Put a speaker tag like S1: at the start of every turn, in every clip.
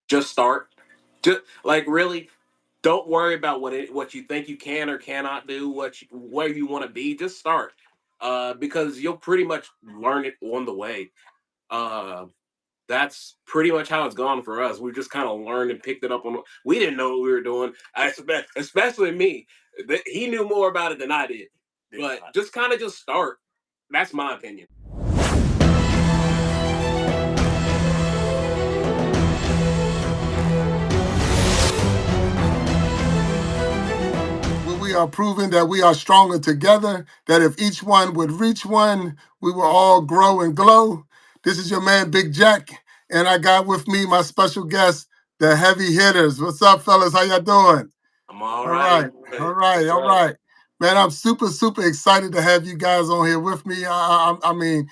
S1: Just start. Just like really, don't worry about what you think you can or cannot do. Where you want to be. Just start. Because you'll pretty much learn it on the way. Uh, that's pretty much how it's gone for us. We just kind of learned and picked it up on. We didn't know what we were doing. Especially me. He knew more about it than I did. But just kind of just start. That's my opinion.
S2: Where we are proving that we are stronger together, that if each one would reach one, we will all grow and glow. This is your man, Big Jack, and I got with me my special guest, the heavy hitters. What's up, fellas? How y'all doing?
S1: I'm all
S2: All
S1: right.
S2: right, all right, all right. Man, I'm super, super excited to have you guys on here with me. I mean,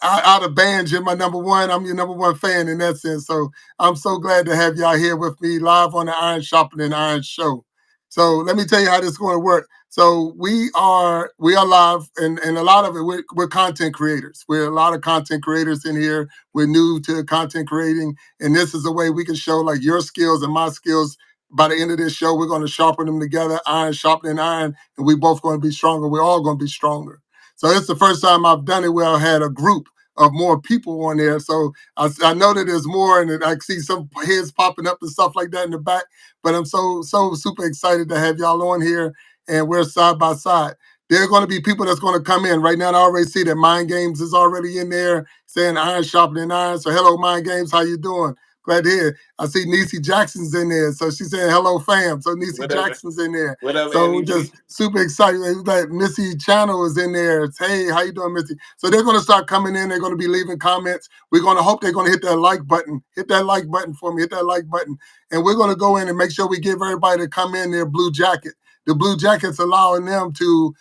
S2: out of bands, you're my number one. I'm your number one fan in that sense. So I'm so glad to have y'all here with me live on the Iron Sharpening Iron show. So let me tell you how this is going to work. So we are live, and a lot of it we're content creators. We're a lot of content creators in here. We're new to content creating, and this is a way we can show like your skills and my skills. By the end of this show, we're going to sharpen them together, iron sharpening iron, and we both going to be stronger. We're all going to be stronger. So it's the first time I've done it where I had a group of more people on there. So I know that there's more, and I see some heads popping up and stuff like that in the back. But I'm so super excited to have y'all on here, and we're side by side. There are going to be people that's going to come in right now. And I already see that Mind Games is already in there saying iron sharpening iron. So hello, Mind Games, how you doing? Glad to hear. I see Niecy Jackson's in there. So she's saying hello, fam. So Niecy Jackson's in there. So we're just super excited. Like Missy Channel is in there. It's, hey, how you doing, Missy? So they're going to start coming in. They're going to be leaving comments. We're going to hope they're going to hit that like button. Hit that like button for me. Hit that like button. And we're going to go in and make sure we give everybody to come in their blue jacket. The blue jacket's allowing them to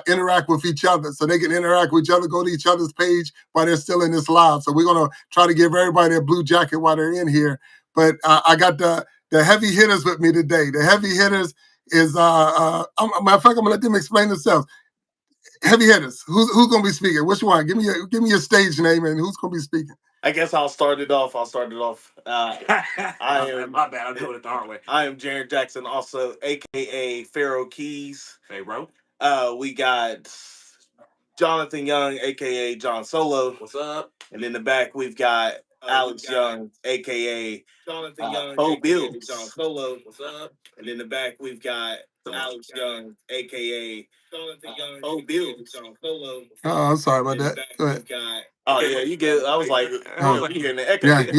S2: interact with each other so they can interact with each other, go to each other's page while they're still in this live. So we're going to try to give everybody a blue jacket while they're in here. But I got the heavy hitters with me today. The heavy hitters is, matter of fact, I'm going to let them explain themselves. Heavy hitters, who's going to be speaking? Which one? Give me your stage name and who's going to be speaking.
S3: I guess I'll start it off. I am
S1: My bad. I'm doing it the hard way.
S3: I am Jared Jackson, also aka Pharaoh Keys.
S1: Hey, bro.
S3: We got Jonathan Young, aka John Solo,
S1: What's up?
S3: and in the back we've got Alex Young, aka
S1: Jonathan Young,
S3: Bo
S1: aka
S3: Bills.
S1: John Solo. What's up?
S3: And in the back we've got Alex Young, aka
S1: Jonathan Young,
S3: Bo
S1: aka
S3: Bills.
S1: John Solo.
S2: Oh, I'm sorry about that. Go ahead.
S3: Oh yeah, you get. I was like,
S2: Oh.
S3: you hearing the echo.
S2: Yeah,
S3: And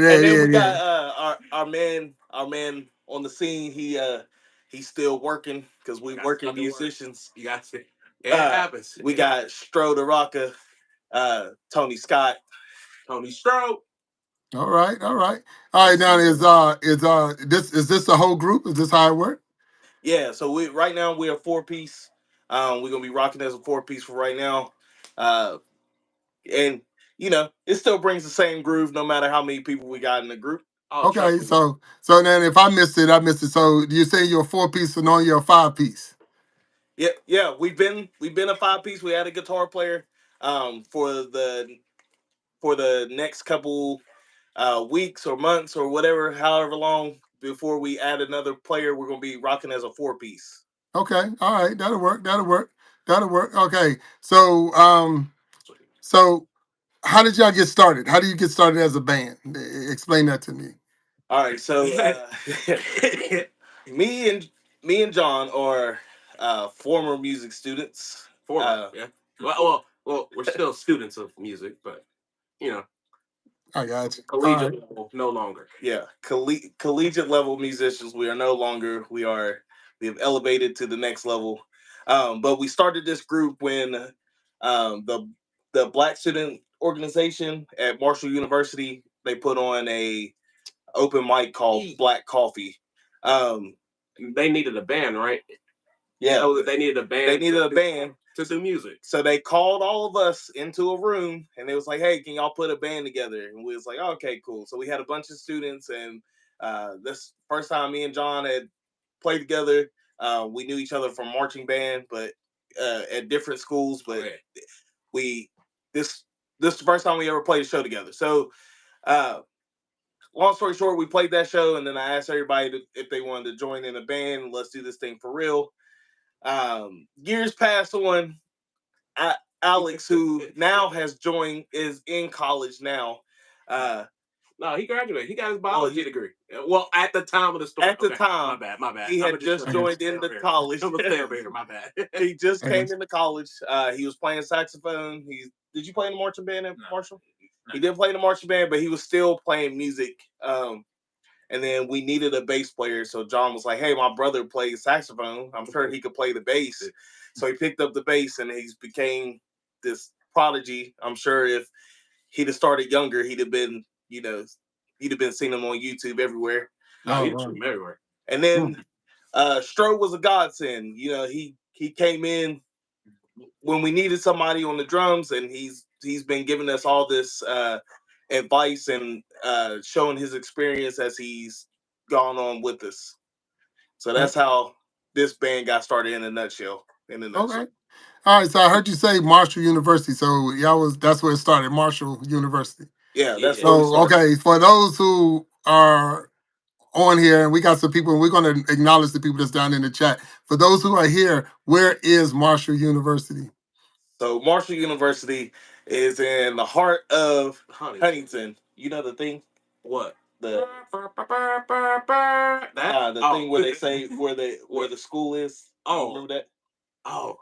S3: then we
S2: yeah.
S3: got our man on the scene. He's still working because we working musicians.
S1: You got to. It happens.
S3: We got Stro the Rocker, Tony Scott.
S1: Tony Stroke.
S2: All right, all right. All right, now is this the whole group? Is this how it works?
S3: Yeah, so we right now we're a 4-piece. We're gonna be rocking as a 4-piece for right now. Uh, and it still brings the same groove no matter how many people we got in the group.
S1: Oh,
S2: Okay, so then if I missed it, I missed it. So you say you're a 4-piece and no, you're a 5-piece.
S3: Yeah, we've been a 5-piece. We had a guitar player for the next couple weeks or months or whatever, however long before we add another player. We're gonna be rocking as a 4-piece.
S2: Okay, all right, that'll work. That'll work. Okay, so how did y'all get started? How do you get started as a band? Explain that to me.
S3: All right, so me and me and John are former music students.
S1: Yeah. Well, we're still students of music, but you know,
S2: I got you.
S1: collegiate level, no longer.
S3: Yeah, collegiate level musicians. We are no longer. We have elevated to the next level. But we started this group when the Black Student Organization at Marshall University, they put on a open mic called Black Coffee. Um,
S1: They needed a band, right?
S3: yeah,
S1: Oh, they needed a band.
S3: They needed a band
S1: to do music.
S3: So they called all of us into a room and it was like, hey, can y'all put a band together? And we was like, oh, okay, cool. So we had a bunch of students, and this first time me and John had played together. We knew each other from marching band, but at different schools. But we this is the first time we ever played a show together. So long story short, we played that show, and then I asked everybody if they wanted to join in a band. Let's do this thing for real. Years passed on. Alex, who now has joined, is in college now.
S1: No, he graduated. He got his
S3: Well,
S1: biology degree. Well, at the time of the story.
S3: at the
S1: Okay,
S3: time,
S1: my bad, my bad.
S3: he
S1: I'm
S3: had just joined into college.
S1: I'm a stay over here. My bad.
S3: He just
S2: Okay.
S3: came into college. He was playing saxophone. Did you play in the marching band at Marshall? No. He didn't play in the marching band, but he was still playing music. And then we needed a bass player, so John was like, "Hey, my brother plays saxophone. I'm sure he could play the bass." So he picked up the bass, and he's became this prodigy. I'm sure if he'd have started younger, he'd have been, he'd have been seeing him on YouTube everywhere.
S1: No,
S2: Oh,
S1: he
S2: wow.
S1: from everywhere.
S3: And then Stroh was a godsend. He came in when we needed somebody on the drums, and he's been giving us all this advice and showing his experience as he's gone on with us. So that's how this band got started in a nutshell.
S2: Okay. All right. So I heard you say Marshall University. So that's where it started, Marshall University.
S3: Yeah, that's
S1: Yeah.
S3: where we
S2: So
S3: started.
S2: okay, for those who are on here, and we got some people, and we're going to acknowledge the people that's down in the chat. For those who are here, where is Marshall University?
S3: So Marshall University is in the heart of Huntington. You know the thing?
S1: What?
S3: The
S1: That?
S3: thing where they say where the school is.
S1: Oh.
S3: Remember that?
S1: Oh,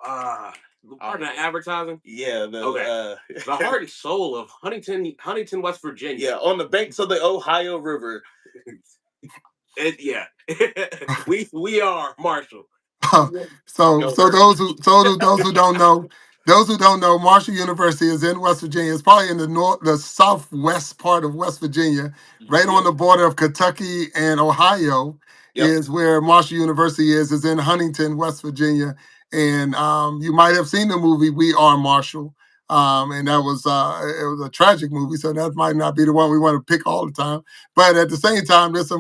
S1: part of the advertising.
S3: Yeah,
S1: the heart and soul of Huntington, West Virginia.
S3: Yeah, on the banks of the Ohio River.
S1: Yeah, we are Marshall.
S2: So those who don't know, Marshall University is in West Virginia. It's probably in the southwest part of West Virginia, right on the border of Kentucky and Ohio.
S3: Yep.
S2: Is where Marshall University is. Is in Huntington, West Virginia, and you might have seen the movie We Are Marshall. And that was it was a tragic movie, so that might not be the one we want to pick all the time. But at the same time, it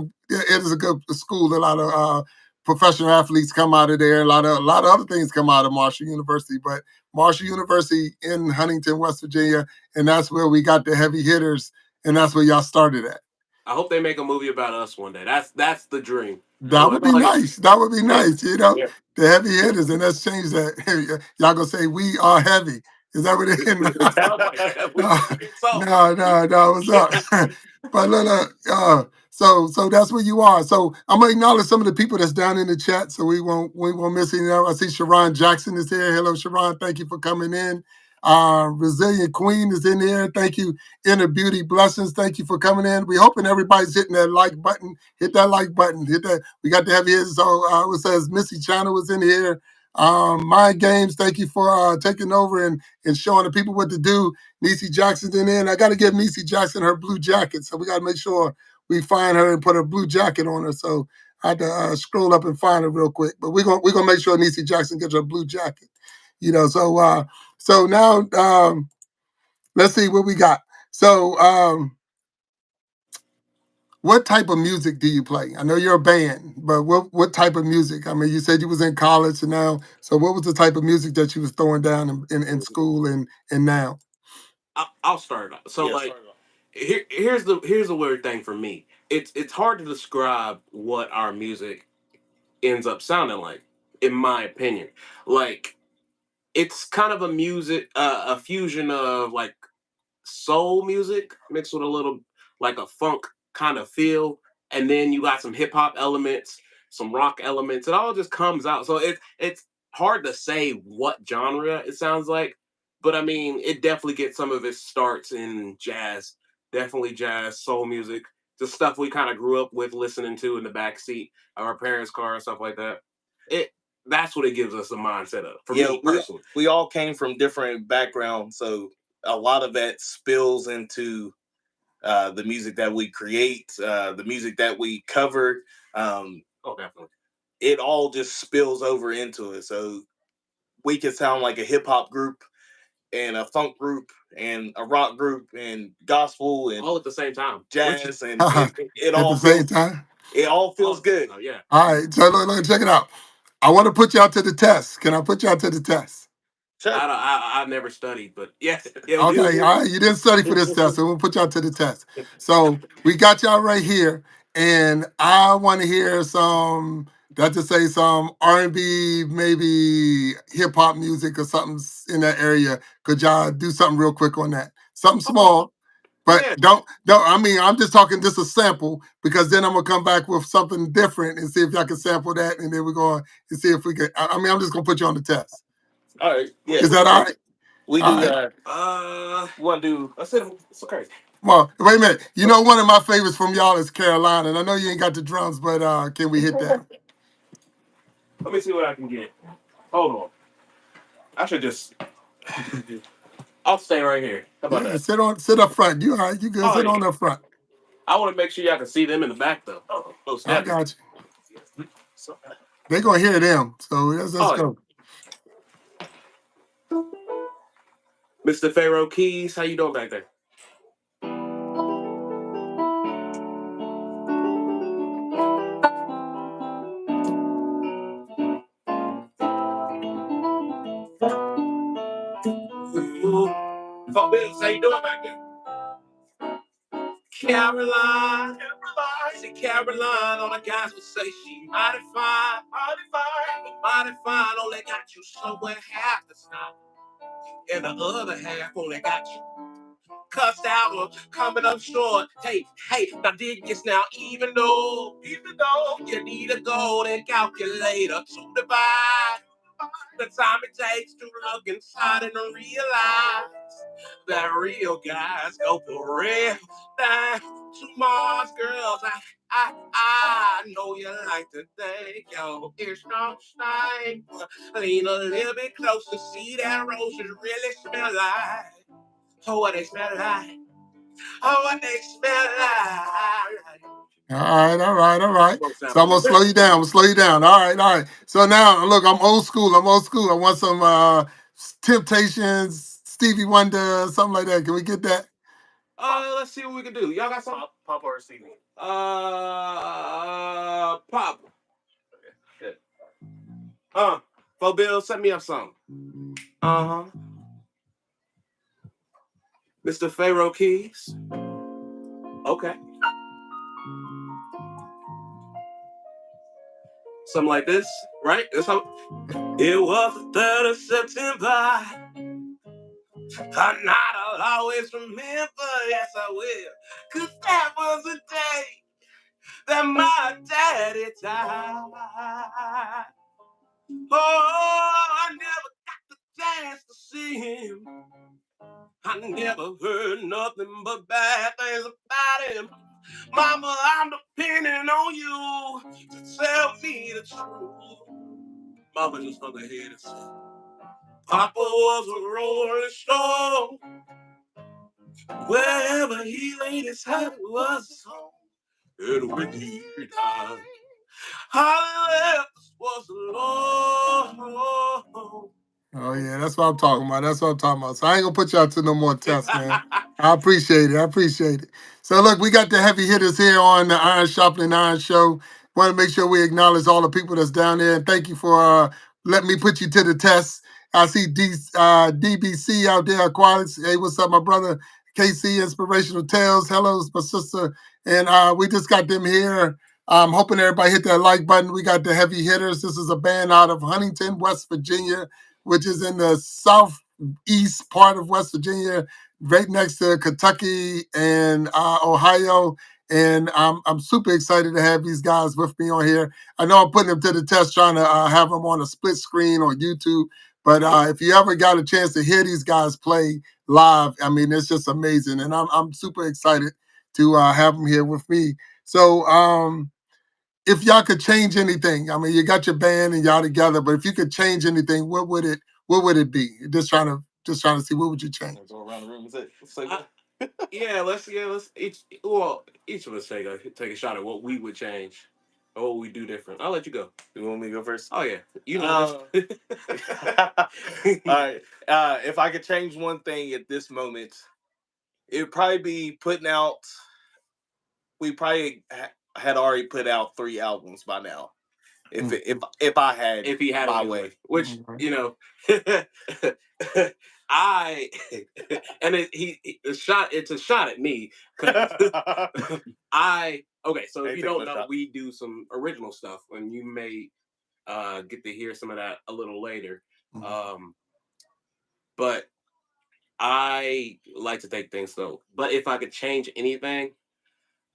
S2: is a good school. A lot of professional athletes come out of there. A lot of other things come out of Marshall University, but Marshall University in Huntington, West Virginia, and that's where we got the heavy hitters, and that's where y'all started at.
S1: I hope they make a movie about us one day. That's the dream.
S2: That would be nice. That would be nice. The heavy hitters, and let's change that. Y'all gonna say we are heavy. Is that what it is? No. What's up? But look, so that's where you are. So I'm gonna acknowledge some of the people that's down in the chat, so we won't miss any. I see Sharon Jackson is here. Hello, Sharon. Thank you for coming in. Resilient Queen is in here. Thank you. Inner Beauty Blessings. Thank you for coming in. We hoping everybody's hitting that like button. Hit that like button. Hit that. We got the heavy hitters. So it says Missy China was in here. Mind Games. Thank you for taking over and showing the people what to do. Niecy Jackson's in there. And I got to give Niecy Jackson her blue jacket. So we got to make sure we find her and put a blue jacket on her. So I had to scroll up and find her real quick. But we're gonna make sure Niecy Jackson gets her blue jacket. So now let's see what we got. So what type of music do you play? I know you're a band, but what type of music? I mean, you said you was in college and now. So what was the type of music that you was throwing down in school and now?
S1: I'll start off. So here's the weird thing for me. It's hard to describe what our music ends up sounding like, in my opinion. Like it's kind of a fusion of like soul music mixed with a little like a funk kind of feel, and then you got some hip hop elements, some rock elements. It all just comes out. So it's hard to say what genre it sounds like, but I mean, it definitely gets some of its starts in jazz, definitely jazz, soul music, the stuff we kind of grew up with listening to in the back seat of our parents' car and stuff like that. It That's what it gives us a mindset of. For me personally,
S3: we all came from different backgrounds, so a lot of that spills into the music that we create, the music that we cover.
S1: oh definitely.
S3: It all just spills over into it. So we can sound like a hip hop group and a funk group and a rock group and gospel and
S1: All at the same time.
S3: jazz, and it
S2: At
S3: all
S2: the same
S3: feels
S2: time.
S3: it all feels good.
S1: Oh yeah.
S2: All right. So look, check it out. I want to put y'all to the test. Can I put y'all to the test?
S3: Sure.
S1: I never studied, but yeah, yeah.
S2: Okay, all right. You didn't study for this test, so we'll put y'all to the test. So we got y'all right here, and I want to hear some. That to say some R&B, maybe hip hop music or something in that area. Could y'all do something real quick on that? Something small, but
S1: Yeah.
S2: don't. I mean, I'm just talking just a sample because then I'm gonna come back with something different and see if y'all can sample that, and then we're going to see if we can. I mean, I'm just gonna put you on the test.
S3: All right. Yeah.
S2: Is that all right?
S3: We
S2: All
S3: do.
S2: right.
S3: Want to do? I said it's okay.
S2: Well, wait a minute. You know, one of my favorites from y'all is Carolina, and I know you ain't got the drums, but can we hit that?
S1: Let me see what I can get. Hold on. I should just. I'll stay right here. How about
S2: Yeah,
S1: that?
S2: sit up front. You all right? You good?
S1: Oh
S2: Sit
S1: yeah.
S2: on up front.
S1: I want to make sure y'all can see them in the back though. Oh, most
S2: I
S1: definitely.
S2: got you. They gonna hear them, so let's
S1: Oh,
S2: go.
S1: Mr. Pharaoh Keys, how you doing back there? Ooh. Fuck Bills, how you doing back there? Caroline, see Caroline, all the guys would say she mighty fine, but mighty fine only got you somewhere half the time, and the other half only got you cussed out or coming up short. Hey, hey, now dig this now, even though you need a golden calculator to divide the time it takes to look inside and realize that real guys go for real. Down to Mars, girls. I know you like to think, yo, it's no shame. Lean a little bit closer, see that roses really smell like. Oh, what they smell like. Oh, what they smell like.
S2: All right, all right, all right.
S1: Won't
S2: So I'm
S1: sample
S2: gonna
S1: too.
S2: slow you down. I'm gonna slow you down. All right, all right. So now, look, I'm old school. I'm old school. I want some Temptations, Stevie Wonder, something like that. Can we get that?
S1: Let's see what we can do. Y'all got something?
S3: Pop or CD.
S1: Pop. Yeah. For Bill, set me up something. Uh huh. Mr. Pharaoh Keys. Okay. Something like this, right? That's how. It was the 3rd of September. A night I'll always remember. Yes, I will. Cause that was the day that my daddy died. Oh, I never got the chance to see him. I never heard nothing but bad things about him. Mama, I'm depending on you to tell me the truth. Mama just hung her head and said, Papa was a rolling stone. Wherever he laid his head was his home. And when he died, all left was alone.
S2: Oh yeah, that's what I'm talking about. That's what I'm talking about. So I ain't gonna put y'all to no more tests, man. I appreciate it. I appreciate it. So look, we got the heavy hitters here on the Iron Sharpening Iron Show. Want to make sure we acknowledge all the people that's down there, and thank you for letting me put you to the test. I see DBC out there, Aquatics. Hey, what's up, my brother? KC Inspirational Tales. Hello, my sister. And we just got them here. I'm hoping everybody hit that like button. We got the heavy hitters. This is a band out of Huntington, West Virginia, which is in the southeast part of West Virginia, right next to Kentucky and Ohio. And I'm super excited to have these guys with me on here. I know I'm putting them to the test, trying to have them on a split screen on YouTube. But if you ever got a chance to hear these guys play live, I mean, it's just amazing. And I'm super excited to have them here with me. So if y'all could change anything, I mean, you got your band and y'all together, but if you could change anything, what would it be? Just trying to see what would you change?
S3: Go around the room. Say
S1: Let's each of us take a shot at what we would change or what we do different. I'll let you go.
S3: You want me to go first?
S1: Oh yeah, you know.
S3: All right. If I could change one thing at this moment, it'd probably be putting out. We probably had already put out 3 albums by now. If I had
S1: if he had
S3: my
S1: it his way,
S3: way.
S1: which I and it's a shot at me because I okay. So if
S3: Ain't
S1: you
S3: taking
S1: don't
S3: no
S1: know,
S3: shot.
S1: we do some original stuff, and you may get to hear some of that a little later.
S2: Mhm.
S1: Um, but I like to take things slow. But if I could change anything,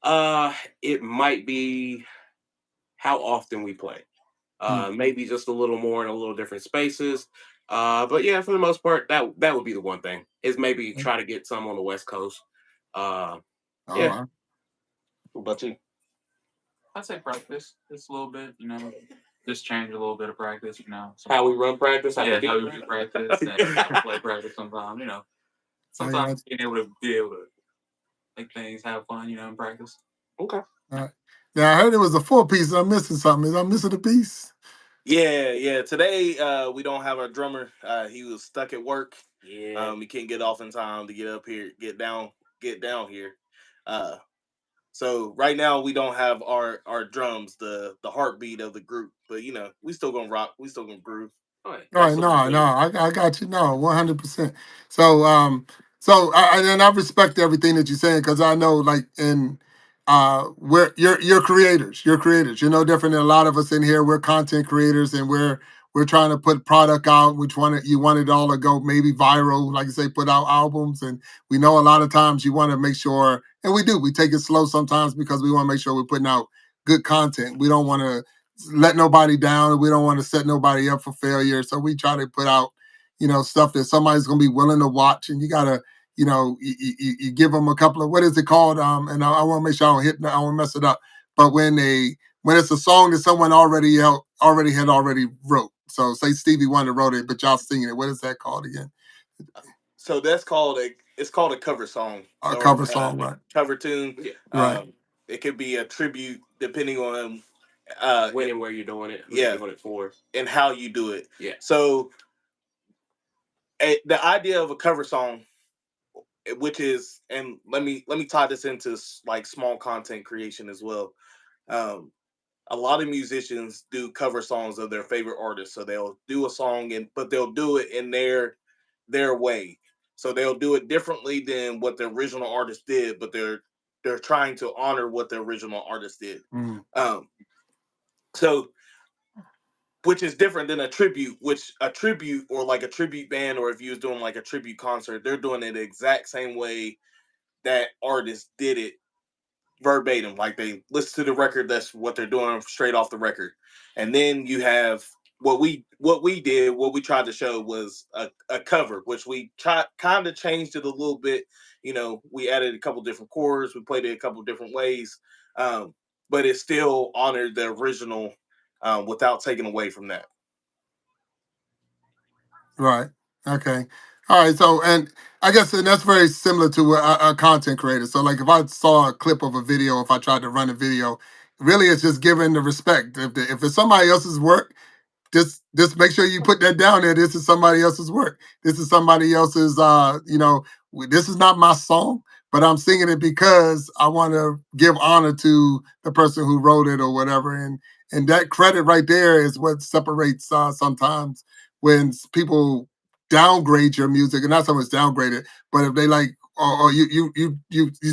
S1: it might be how often we play.
S2: Mm.
S1: Maybe just a little more in a little different spaces. But yeah, for the most part, that would be the one thing is maybe
S2: Okay.
S1: try to get some on the West Coast. Uh,
S2: All
S1: yeah,
S2: right.
S3: What about you?
S4: I'd say practice just a little bit, just change a little bit of practice,
S1: how we run practice, how
S4: yeah,
S1: we
S4: how
S1: do
S4: we do practice and how we play practice sometimes,
S2: I
S4: sometimes
S2: got
S4: being able to make things have fun, in practice.
S1: Okay.
S2: all right. Now I heard it was a 4-piece. I'm missing something. Is I'm missing a piece?
S3: Yeah. Today we don't have our drummer. He was stuck at work.
S1: Yeah.
S3: He can't get off in time to get up here, get down here. Uh, so right now we don't have our drums, the heartbeat of the group. But we still gonna rock. We still gonna groove.
S1: All right.
S2: All
S1: That's
S2: right,
S1: super
S2: no,
S1: cool.
S2: I got you. No, 100%. So, and I respect everything that you're saying because I know, like, we're you're creators. You're creators. You're no different than a lot of us in here. We're content creators, and we're trying to put product out. Which one you want it all to go maybe viral, like you say, put out albums, and we know a lot of times you want to make sure, and we do. We take it slow sometimes because we want to make sure we're putting out good content. We don't want to let nobody down and we don't want to set nobody up for failure. So we try to put out, stuff that somebody's going to be willing to watch. And you got to, you give them a couple of, what is it called? And I want to make sure I don't mess it up. But when it's a song that someone already wrote. So say Stevie Wonder wrote it, but y'all singing it. What is that called again?
S3: So that's called a cover song
S2: A
S3: or
S2: cover song, right?
S3: cover tune.
S1: Yeah.
S2: Right.
S3: It could be a tribute depending on
S1: When and where you're doing it, who
S3: yeah,
S1: you're doing it for.
S3: and how you do it.
S1: Yeah.
S3: So the idea of a cover song, which is, and let me tie this into like small content creation as well. Um, a lot of musicians do cover songs of their favorite artists, so they'll do a song but they'll do it in their way. So they'll do it differently than what the original artist did, but they're trying to honor what the original artist did.
S2: Mm.
S3: Um, so which is different than a tribute, which a tribute or like a tribute band, or if you was doing like a tribute concert, they're doing it the exact same way that artist did it verbatim. Like they listen to the record, that's what they're doing straight off the record. And then you have what we tried to show was a cover, which we kind of changed it a little bit. We added a couple different chords, we played it a couple different ways, um, but it still honored the original without taking away from that.
S2: Right. Okay. All right. So, and I guess and that's very similar to a content creator. So, like, if I saw a clip of a video, if I tried to run a video, really, it's just giving the respect. If it's somebody else's work, just make sure you put that down there. This is somebody else's work. This is somebody else's this is not my song, but I'm singing it because I want to give honor to the person who wrote it or whatever. And that credit right there is what separates sometimes when people downgrade your music, and not so much downgrade it, but if they like, or you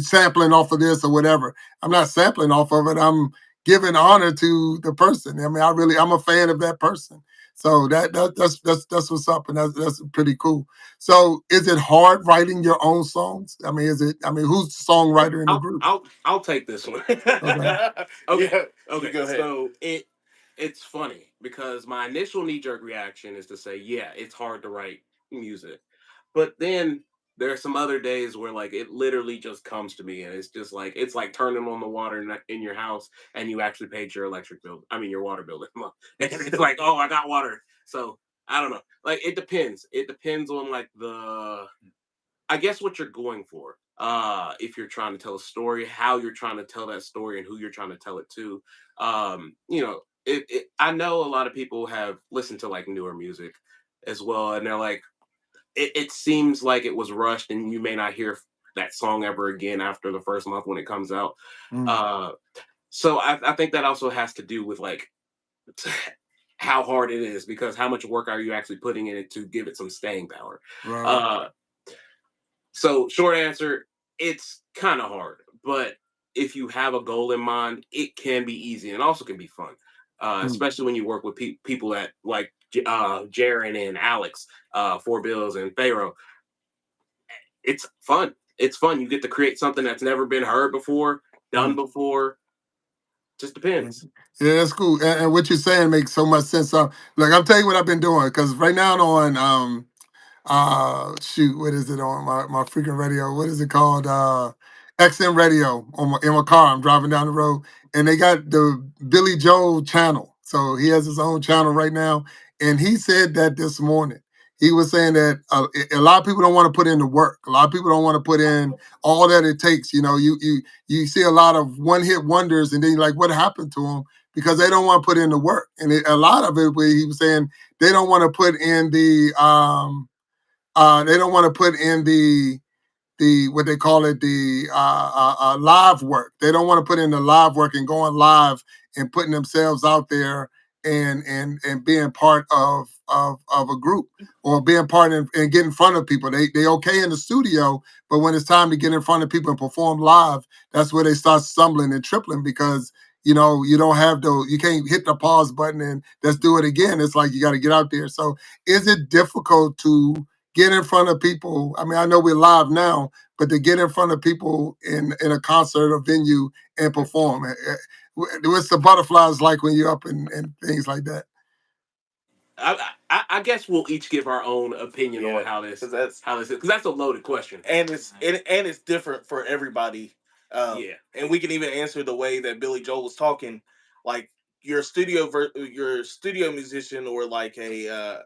S2: sampling off of this or whatever. I'm not sampling off of it. I'm giving honor to the person. I mean, I'm a fan of that person. So that's what's up, and that's pretty cool. So, is it hard writing your own songs? I mean, is it? I mean, who's the songwriter in the
S1: I'll
S2: group?
S1: I'll I'll take this one.
S2: Okay.
S1: Okay.
S3: Yeah, you
S1: Okay.
S3: go ahead.
S1: So it's funny because my initial knee jerk reaction is to say, yeah, it's hard to write music. But then there's some other days where like it literally just comes to me and it's like turning on the water in your house and you actually paid your electric bill. I mean your water bill. And it's like, oh, I got water. So I don't know. Like it depends. It depends on like the I guess what you're going for. If you're trying to tell a story, how you're trying to tell that story, and who you're trying to tell it to. I know a lot of people have listened to like newer music as well, and they're like, it seems like it was rushed, and you may not hear that song ever again after the first month when it comes out.
S2: Mm.
S1: Uh, so I think that also has to do with like how hard it is, because how much work are you actually putting in it to give it some staying power?
S2: Right.
S1: Uh, so short answer, it's kind of hard, but if you have a goal in mind, it can be easy and also can be fun.
S2: Mm.
S1: Especially when you work with people that like Jaren and Alex, Four Bills and Pharaoh. It's fun. It's fun. You get to create something that's never been heard before, done
S2: Mm.
S1: before. Just
S2: Yeah,
S1: depends.
S2: yeah, that's cool. And what you're saying makes so much sense. So, look, I'll tell you what I've been doing because right now on shoot, what is it on my freaking radio? What is it called? XM radio on in my car. I'm driving down the road, and they got the Billy Joel channel. So he has his own channel right now, and he said that this morning. He was saying that a lot of people don't want to put in the work. A lot of people don't want to put in all that it takes. You know, you see a lot of one hit wonders, and then you're like, what happened to them? Because they don't want to put in the work, and a lot of it, where he was saying they don't want to put in they don't want to put in the what they call it the live work. They don't want to put in the live work and going live and putting themselves out there and being part of a group or being part and get in front of people. They okay in the studio, but when it's time to get in front of people and perform live, that's where they start stumbling and tripling because you don't have you can't hit the pause button and let's do it again. It's like you got to get out there. So is it difficult to get in front of people? I mean, I know we're live now, but to get in front of people in a concert or venue and perform. What's the butterflies like when you're up and things like that?
S1: I guess we'll each give our own opinion on
S3: Yeah,
S1: how this
S3: because that's
S1: because that's a loaded question.
S3: and it's different for everybody.
S1: Yeah.
S3: And we can even answer the way that Billy Joel was talking, like your studio musician or like a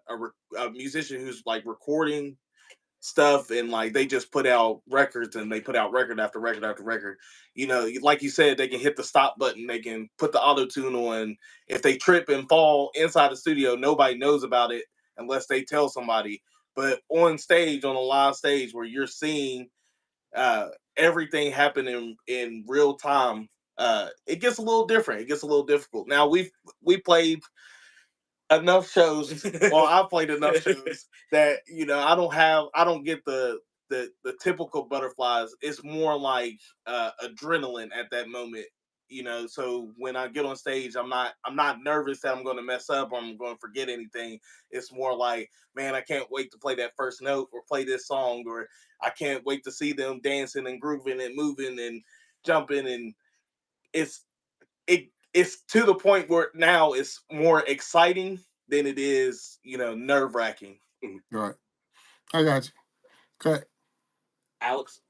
S3: musician who's like recording stuff and like they just put out records and they put out record after record after record. Like you said, they can hit the stop button, they can put the auto tune on. If they trip and fall inside the studio, nobody knows about it unless they tell somebody. But on stage, on a live stage where you're seeing uh, everything happen in real time, it gets a little different. It gets a little difficult. Now we played enough shows. Well, I played enough shows that I don't get the typical butterflies. It's more like adrenaline at that moment. So when I get on stage, I'm not nervous that I'm going to mess up or I'm going to forget anything. It's more like, man, I can't wait to play that first note or play this song, or I can't wait to see them dancing and grooving and moving and jumping. And it's it's to the point where now it's more exciting than it is, nerve wracking.
S2: Right. I got you. Okay.
S1: Alex.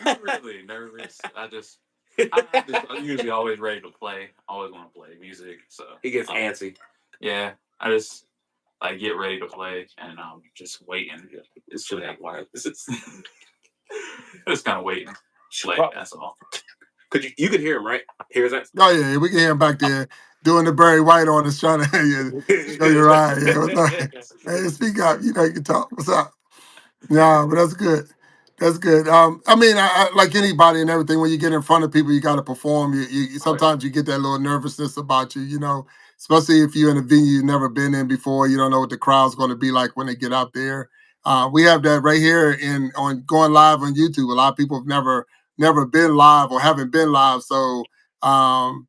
S4: Not really nervous. I'm usually always ready to play. Always want to play music. So
S1: He gets antsy.
S4: yeah, I just like get ready to play and just waiting. It's should have wireless. It's just kind of waiting. Play. That's all.
S1: You could hear him, right? Here's that.
S2: Oh yeah, we can hear him back there doing the Barry White on us, trying to show your eye. Yeah, what's up? Hey, speak up. You know you can talk. What's up? Yeah, but that's good. That's good. I mean, like anybody and everything, when you get in front of people, you got to perform. Sometimes you get that little nervousness about you, especially if you're in a venue you've never been in before. You don't know what the crowd's going to be like when they get out there. We have that right here on going live on YouTube. A lot of people have never been live or haven't been live, so um,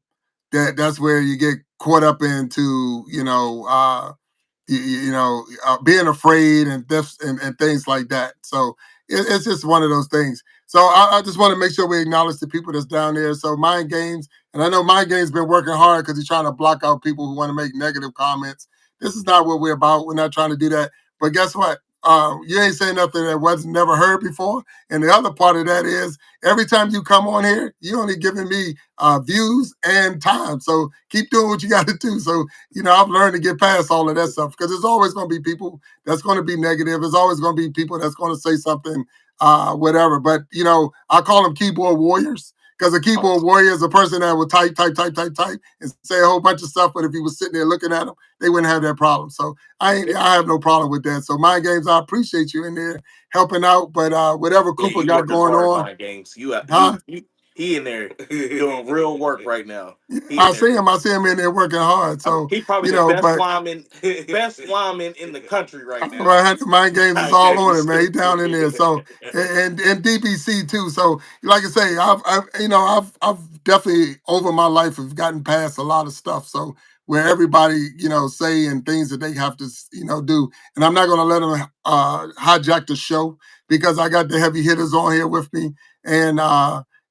S2: that's where you get caught up into, being afraid and and things like that. So it's just one of those things. So I just want to make sure we acknowledge the people that's down there. So Mind Games, and I know Mind Games been working hard because he's trying to block out people who want to make negative comments. This is not what we're about. We're not trying to do that. But guess what? You ain't saying nothing that wasn't never heard before. And the other part of that is every time you come on here, you only giving me views and time. So keep doing what you got to do. So I've learned to get past all of that stuff because there's always going to be people that's going to be negative. There's always going to be people that's going to say something, whatever. But, I call them keyboard warriors because a keyboard warrior is a person that will type, type, type, type, type, and say a whole bunch of stuff. But if he was sitting there looking at them, they wouldn't have that problem. So I have no problem with that. So Mind Games, I appreciate you in there helping out. But whatever
S3: Yeah,
S2: Cooper
S3: you
S2: got
S3: work as
S2: going
S3: hard,
S2: on,
S3: Mind Games.
S2: huh?
S3: he in there doing real work right now. He in
S2: I
S3: there.
S2: see him. I see him in there working hard. So
S3: He probably
S2: you
S3: the
S2: know,
S3: best
S2: but
S3: lineman, best lineman in the country right now.
S2: right, mind games is
S3: I
S2: all
S3: dare
S2: on it, man. He down in there. So
S3: you.
S2: and DBC too. So like I say, I've definitely over my life have gotten past a lot of stuff. So where everybody say and things that they have to do, and I'm not going to let them hijack the show because I got the heavy hitters on here with me, and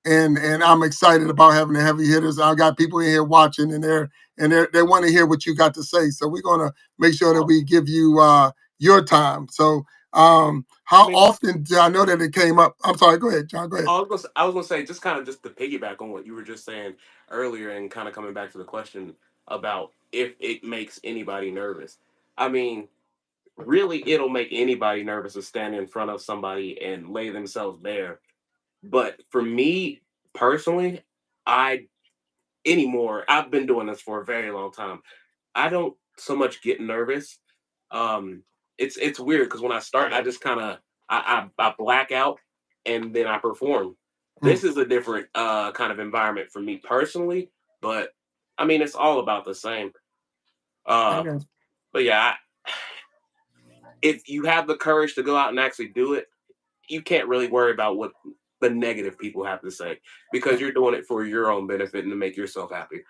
S2: and I'm excited about having the heavy hitters. I got people in here watching, and they want to hear what you got to say. So we're gonna make sure that we give you your time. So,
S1: I
S2: how
S1: mean,
S2: often do I know that it came up? I'm sorry. Go ahead, John. Go ahead.
S1: I was gonna say just kind of just to piggyback on what you were just saying earlier, and kind of coming back to the question about if it makes anybody nervous. I mean, really, it'll make anybody nervous to stand in front of somebody and lay themselves bare. But for me personally, I anymore. I've been doing this for a very long time. I don't so much get nervous. Um, it's weird because when I start, I just kind of I black out and then I perform.
S2: Mm,
S1: This is a different kind of environment for me personally, but I mean it's all about the same.
S2: I
S1: Uh,
S2: got
S1: but yeah, if you have the courage to go out and actually do it, you can't really worry about what the negative people have to say because
S2: you.
S1: you're doing it for your own benefit and to make yourself happy.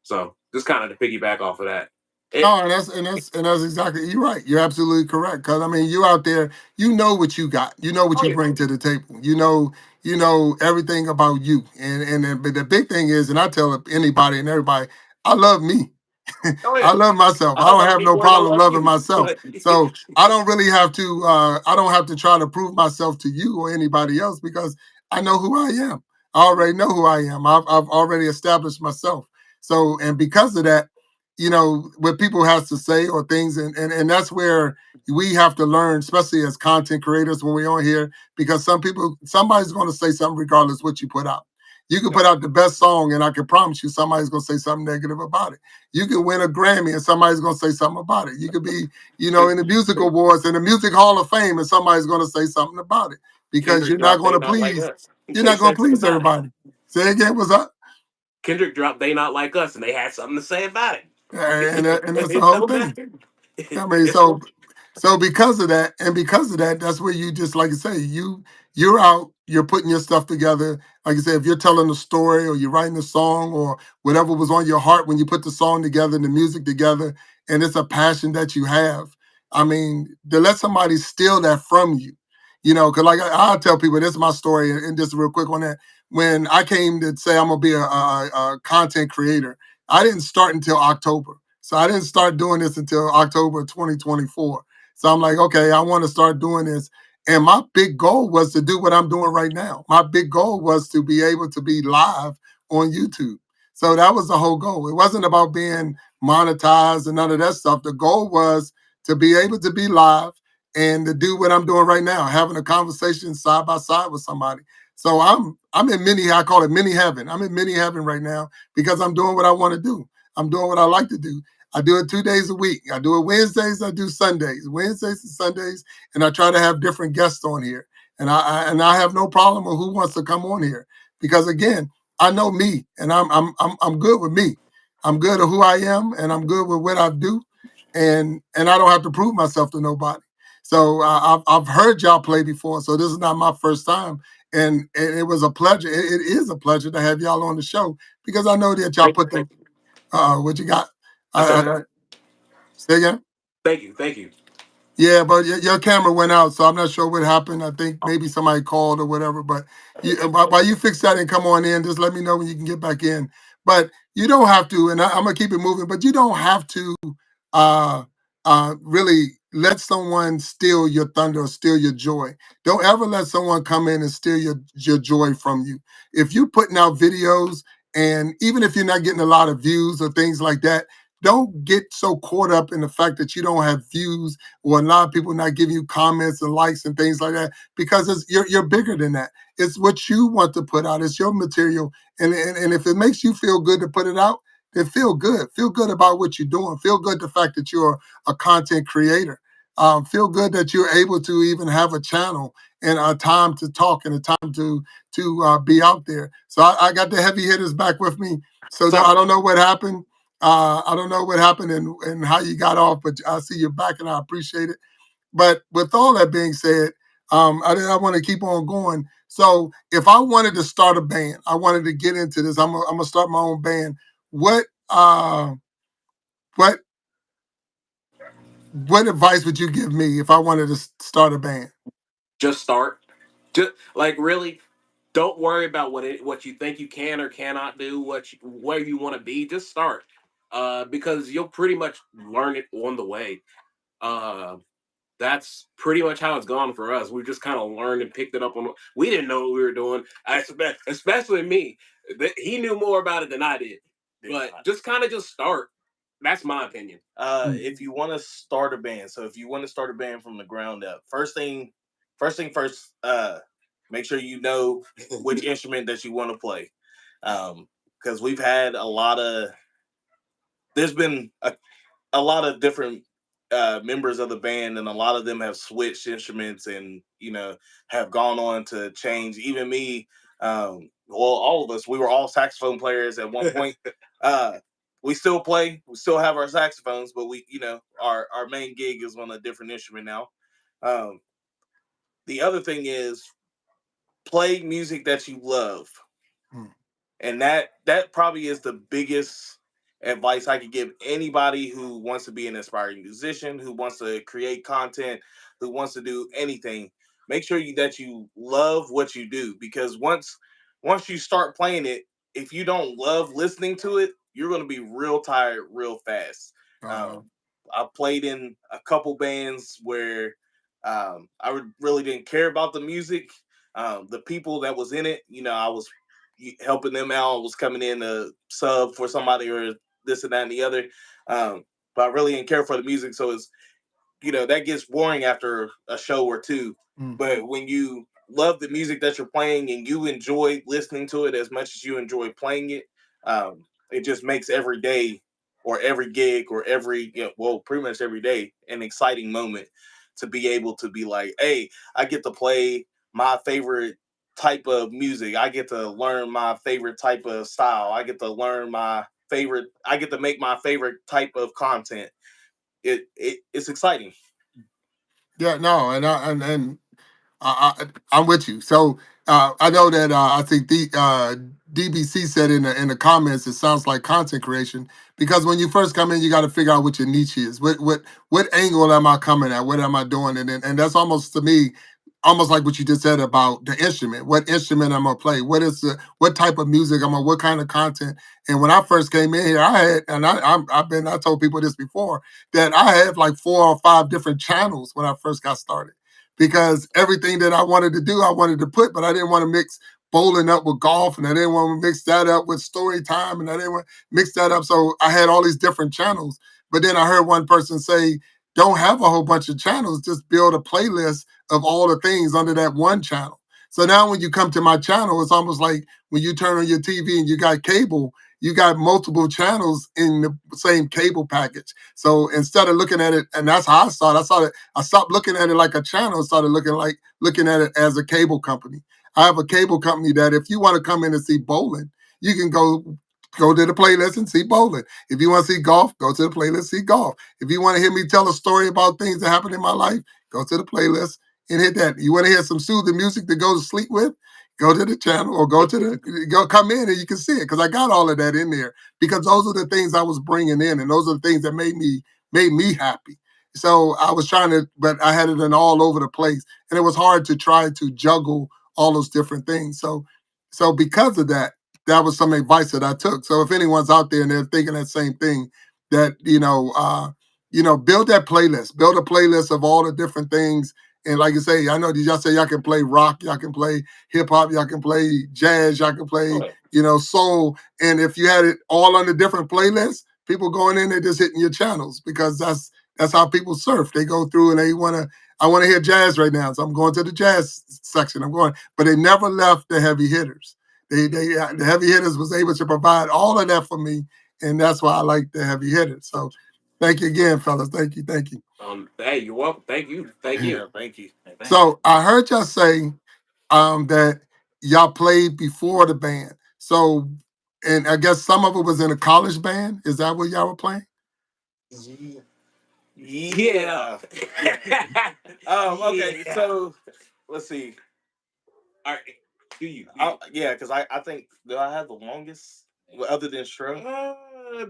S1: So just kind of to piggyback off of that. It,
S2: No, and that's exactly you're right. You're absolutely correct. Because I mean, you out there, you know what you got. You know what
S1: oh
S2: you
S1: yeah,
S2: bring to the table. You know everything about you. But the big thing is, and I tell anybody and everybody, I love me.
S1: oh yeah.
S2: I love myself.
S1: I
S2: I
S1: hope
S2: don't
S1: other
S2: have no
S1: people are gonna
S2: problem
S1: love
S2: loving
S1: you,
S2: myself.
S1: but
S2: So I don't really have to. I don't have to try to prove myself to you or anybody else because I know who I am. I already know who I am. I've already established myself. So and because of that, what people have to say or things, and that's where we have to learn, especially as content creators when we're on here, because somebody's going to say something regardless what you put out. You can
S1: yep,
S2: put out the best song, and I can promise you somebody's going to say something negative about it. You can win a Grammy, and somebody's going to say something about it. You could be, in the music awards and the Music Hall of Fame, and somebody's going to say something about it because
S1: Kendrick
S2: you're not
S1: dropped
S2: going
S1: "They
S2: to
S1: Not Like
S2: please.
S1: Us."
S2: You're
S1: They
S2: not going
S1: said
S2: to
S1: something
S2: please
S1: about it.
S2: everybody. Say again, what's up?
S1: Kendrick dropped "They Not Like Us," and they had something to say about
S2: And that's the
S1: it.
S2: whole
S1: No
S2: thing.
S1: matter.
S2: I mean,
S1: It's
S2: so because of that, that's where you just like I say, you're out, you're putting your stuff together. Like I said, if you're telling a story or you're writing a song or whatever was on your heart when you put the song together and the music together, and it's a passion that you have. I mean, to let somebody steal that from you, because like I tell people, this is my story, and just real quick on that. When I came to say I'm gonna be a content creator, I didn't start until October. So I didn't start doing this until October 2024. So I'm like, okay, I want to start doing this. And my big goal was to do what I'm doing right now. My big goal was to be able to be live on YouTube. So that was the whole goal. It wasn't about being monetized and none of that stuff. The goal was to be able to be live and to do what I'm doing right now, having a conversation side by side with somebody. So I'm in I call it mini heaven. I'm in mini heaven right now because I'm doing what I want to do. I'm doing what I like to do. I do it 2 days a week. I do it Wednesdays. I do Sundays, Wednesdays and Sundays, and I try to have different guests on here. And I have no problem with who wants to come on here because again, I know me, and I'm good with me. I'm good at who I am, and I'm good with what I do, and I don't have to prove myself to nobody. So I've heard y'all play before, so this is not my first time, and it was a pleasure. It is a pleasure to have y'all on the show because I know that y'all
S1: thank,
S2: put the what you got.
S1: I said
S2: Say again.
S1: thank you.
S2: Yeah, but your camera went out, so I'm not sure what happened. I think maybe somebody called or whatever. But while you fix that and come on in, just let me know when you can get back in. But you don't have to, and I'm gonna keep it moving. But you don't have to uh, really let someone steal your thunder or steal your joy. Don't ever let someone come in and steal your joy from you. If you're putting out videos, and even if you're not getting a lot of views or things like that, don't get so caught up in the fact that you don't have views or a lot of people not giving you comments and likes and things like that because you're bigger than that. It's what you want to put out. It's your material, and if it makes you feel good to put it out, then feel good. Feel good about what you're doing. Feel good the fact that you're a content creator. feel good that you're able to even have a channel and a time to talk and a time to be out there. So I got the heavy hitters back with me. So no, I don't know what happened. I don't know what happened and how you got off, but I see you're back and I appreciate it. But with all that being said, I want to keep on going. So if I wanted to start a band, I wanted to get into this. I'm gonna start my own band. What uh, what what advice would you give me if I wanted to start a band?
S1: Just start. Just like really, don't worry about what you think you can or cannot do, where you want to be. Just start, because you'll pretty much learn it on the way. Uh, that's pretty much how it's gone for us. We just kind of learned and picked it up on. We didn't know what we were doing. Especially me. He knew more about it than I did. But just kind of just start. That's my opinion.
S3: If you want to start a band, so if you want to start a band from the ground up, first, make sure you know which instrument that you want to play. Because we've had there's been a lot of different members of the band, and a lot of them have switched instruments, and have gone on to change. Even me, well, all of us, we were all saxophone players at one point. uh, we still play, we still have our saxophones, but our main gig is on a different instrument now. Um, the other thing is play music that you love,
S2: Mm.
S3: and that probably is the biggest advice I could give anybody who wants to be an inspiring musician, who wants to create content, who wants to do anything. Make sure that you love what you do, because once you start playing it, if you don't love listening to it, you're going to be real tired real fast.
S2: Uh,
S3: um, I played in a couple bands where really didn't care about the music. The people that was in it, I was helping them out, was coming in to sub for somebody or this and that and the other. But I really didn't care for the music, so that gets boring after a show or two.
S2: mm.
S3: But when you love the music that you're playing and you enjoy listening to it as much as you enjoy playing it, it just makes every day or every gig or pretty much every day an exciting moment to be able to be like, hey, I get to play my favorite type of music. I get to learn my favorite type of style. I get to make my favorite type of content. It's exciting.
S2: Yeah, no, and I'm with you. So I know that I think the DBC said in the comments it sounds like content creation because when you first come in, you got to figure out what your niche is. What angle am I coming at? What am I doing? And that's almost to me. Almost like what you just said about the instrument. What instrument I'm gonna play? What type of music I'm gonna? What kind of content? And when I first came in here, I had, and I told people this before that I had like 4 or 5 different channels when I first got started because everything that I wanted to do, I wanted to put, but I didn't want to mix bowling up with golf, and I didn't want to mix that up with story time, and I didn't want to mix that up. So I had all these different channels. But then I heard one person say, don't have a whole bunch of channels, just build a playlist of all the things under that one channel. So now when you come to my channel, it's almost like when you turn on your TV and you got cable, you got multiple channels in the same cable package. So instead of looking at it, and that's how I saw it. I stopped looking at it like a channel and started looking at it as a cable company. I have a cable company that if you want to come in and see bowling, you can go to the playlist and see bowling. If you want to see golf, go to the playlist, see golf. If you want to hear me tell a story about things that happened in my life, go to the playlist and hit that. You want to hear some soothing music to go to sleep with? Go to the channel or come in and you can see it because I got all of that in there because those are the things I was bringing in and those are the things that made me happy. So I was trying to, but I had it in all over the place, and it was hard to try to juggle all those different things. So because of that, that was some advice that I took. So if anyone's out there and they're thinking that same thing, that build that playlist, build a playlist of all the different things. And like you say, I know y'all say y'all can play rock, y'all can play hip hop, y'all can play jazz, y'all can play, soul. And if you had it all on the different playlists, people going in there just hitting your channels because that's how people surf. They go through and I want to hear jazz right now. So I'm going to the jazz section. But they never left the heavy hitters. The heavy hitters was able to provide all of that for me. And that's why I like the heavy hitters. So thank you again, fellas. Thank you.
S1: Hey, you're welcome. Thank you. Thank you.
S3: Yeah, thank you.
S4: Hey, thanks.
S2: So I heard y'all say that y'all played before the band. So, and I guess some of it was in a college band. Is that what y'all were playing?
S3: Yeah. Okay,
S1: Yeah.
S3: so let's see.
S1: All right. Do you?
S3: Yeah, because I think, do I have the longest other than Stro?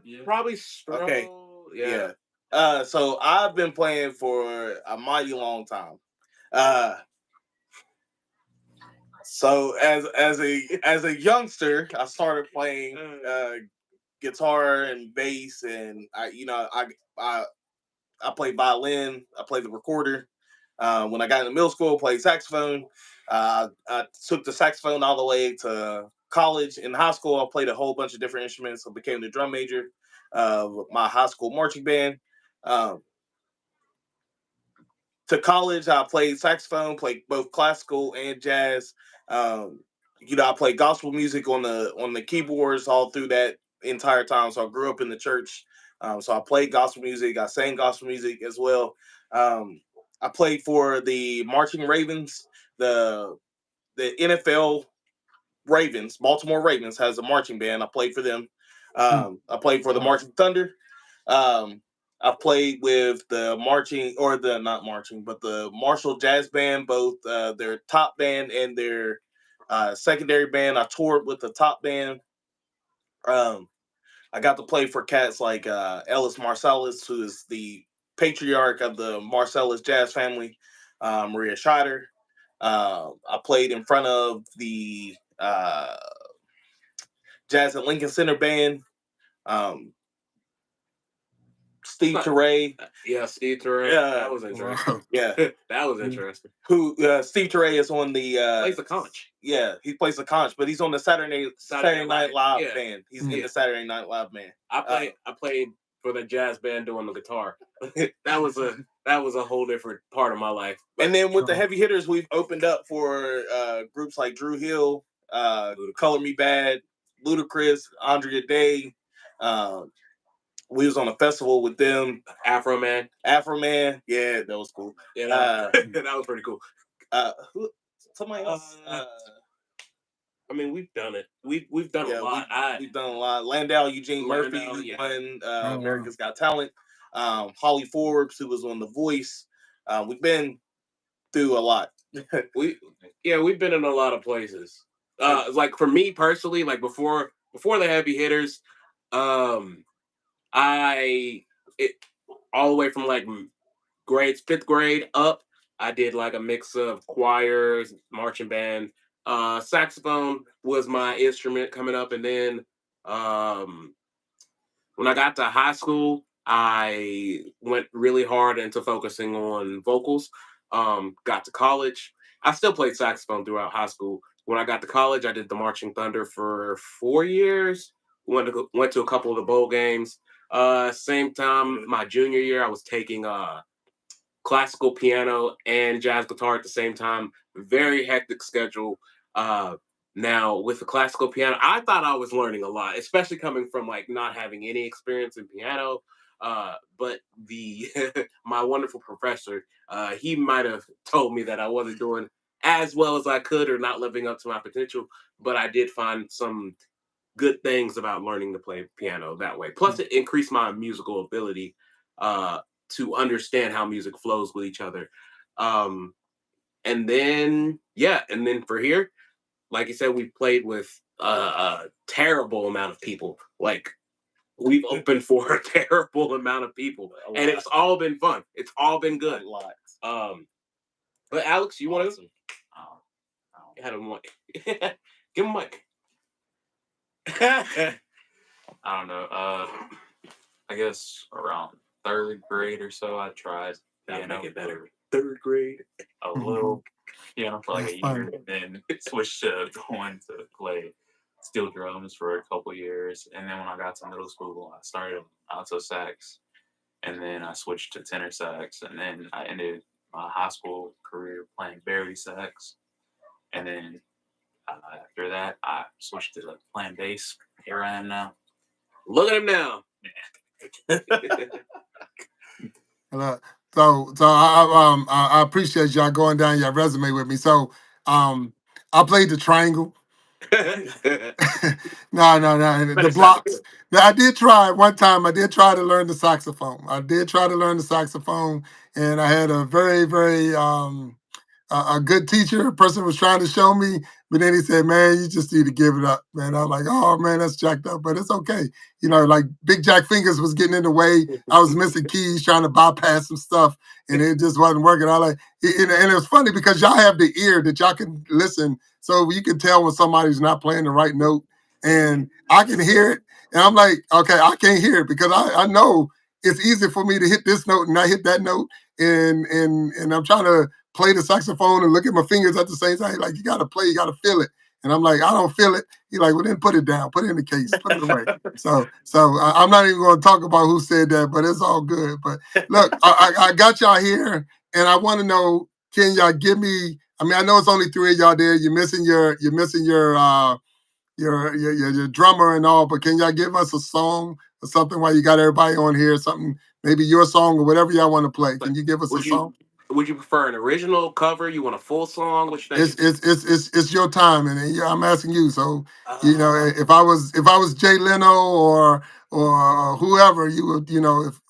S1: Yeah. Probably Stro.
S3: Okay.
S1: Yeah.
S3: So I've been playing for a mighty long time. Uh, so as a youngster, I started playing guitar and bass, and I played violin. I played the recorder. When I got into middle school, I played saxophone. I took the saxophone all the way to college. In high school, I played a whole bunch of different instruments. I became the drum major of my high school marching band. Um, to college, I played saxophone, played both classical and jazz. Um, I played gospel music on the keyboards all through that entire time. So I grew up in the church. So I played gospel music. I sang gospel music as well. I played for the marching Ravens. The NFL Ravens, Baltimore Ravens, has a marching band. I played for them. I played for the Marching Thunder. Um, I've played with the marching, or the not marching, but the Marshall Jazz Band, both their top band and their secondary band. I toured with the top band. Um, I got to play for cats like Ellis Marsalis, who is the patriarch of the Marsalis jazz family, Maria Scheider. I played in front of the Jazz at Lincoln Center band. Um, Steve Teray.
S1: Yeah, Steve Teray. That was interesting.
S2: Wow.
S3: Yeah,
S1: That was interesting.
S3: who Steve Teray is on the
S1: Plays the conch.
S3: Yeah, he plays the conch, but he's on the Saturday Night Live
S1: Yeah.
S3: band. He's in
S1: Yeah.
S3: the Saturday Night Live band.
S1: I played for the jazz band doing the guitar. that was a whole different part of my life.
S3: And then with the heavy hitters, we've opened up for groups like Drew Hill, Color Me Bad, Ludacris, Andrea Day. We was on a festival with them.
S1: Afro Man.
S3: Yeah, that was cool.
S1: Yeah, that was pretty cool.
S3: Somebody else.
S1: I mean, we've done it. We've done a lot.
S3: We've done a lot. Landau Eugene Murphy, who won America's Got Talent. Holly Forbes, who was on The Voice. We've been through a lot.
S1: We've been in a lot of places. Like for me personally, like before the heavy hitters, I it all the way from like grades 5th grade up. I did like a mix of choirs, marching band. Saxophone was my instrument coming up, and then um, when I got to high school, I went really hard into focusing on vocals. Got to college, I still played saxophone throughout high school. When I got to college, I did the Marching Thunder for 4 years. Went to a couple of the bowl games. Same time, my junior year, I was taking classical piano and jazz guitar at the same time. Very hectic schedule. Uh, Now with the classical piano, I thought I was learning a lot, especially coming from like not having any experience in piano. But the my wonderful professor, he might have told me that I wasn't doing as well as I could or not living up to my potential. But I did find some good things about learning to play piano that way. Plus, it increased my musical ability to understand how music flows with each other. Um, and then for here, like you said, we played with a terrible amount of people. Like we've opened for a terrible amount of people, and it's all been fun. It's all been good.
S3: A lot.
S1: But Alex, you want to?
S4: Oh,
S1: Had a mic. Give him a mic.
S4: I don't know. I guess around 3rd grade or so, I tried piano.
S1: Make it better. 3rd grade.
S4: A little piano for like
S2: That's
S4: a
S2: fun.
S4: year, and then switched to going to play steel drums for a couple years. And then when I got to middle school, I started alto sax, and then I switched to tenor sax, and then I ended my high school career playing barely sax. And then after that, I switched to playing bass. Here I am now.
S1: Look at him now.
S2: So I appreciate y'all going down your resume with me. So um, I played the triangle. No, the
S1: But it sounded
S2: blocks.
S1: good.
S2: Now, I did try one time. I did try to learn the saxophone. I did try to learn the saxophone, and I had a very a good teacher. A person was trying to show me, but then he said, "Man, you just need to give it up, man." I'm like, "Oh man, that's jacked up," but it's okay. Like Big Jack Fingers was getting in the way. I was missing keys, trying to bypass some stuff, and it just wasn't working. I like, and it was funny because y'all have the ear that y'all can listen, so you can tell when somebody's not playing the right note, and I can hear it, and I'm like, okay, I can't hear it because I know it's easy for me to hit this note and not hit that note, and I'm trying to play the saxophone and look at my fingers at the same time. Like, you got to play, you got to feel it. And I'm like, I don't feel it. He's like, well, then put it down, put it in the case, put it away. So I'm not even going to talk about who said that, but it's all good. But look, I got y'all here, and I want to know, can y'all give me? I mean, I know it's only three of y'all there. You're missing your drummer and all, but can y'all give us a song or something while you got everybody on here? Something, maybe your song or whatever y'all want to play. Can
S1: But
S2: you give us a
S1: would you
S2: song?
S1: would you prefer an original cover? You want a full song? What you
S2: It's
S1: thinking?
S2: it's it's it's, it's your time, and yeah, I'm asking you. So
S1: Uh,
S2: if I was Jay Leno or whoever, you would if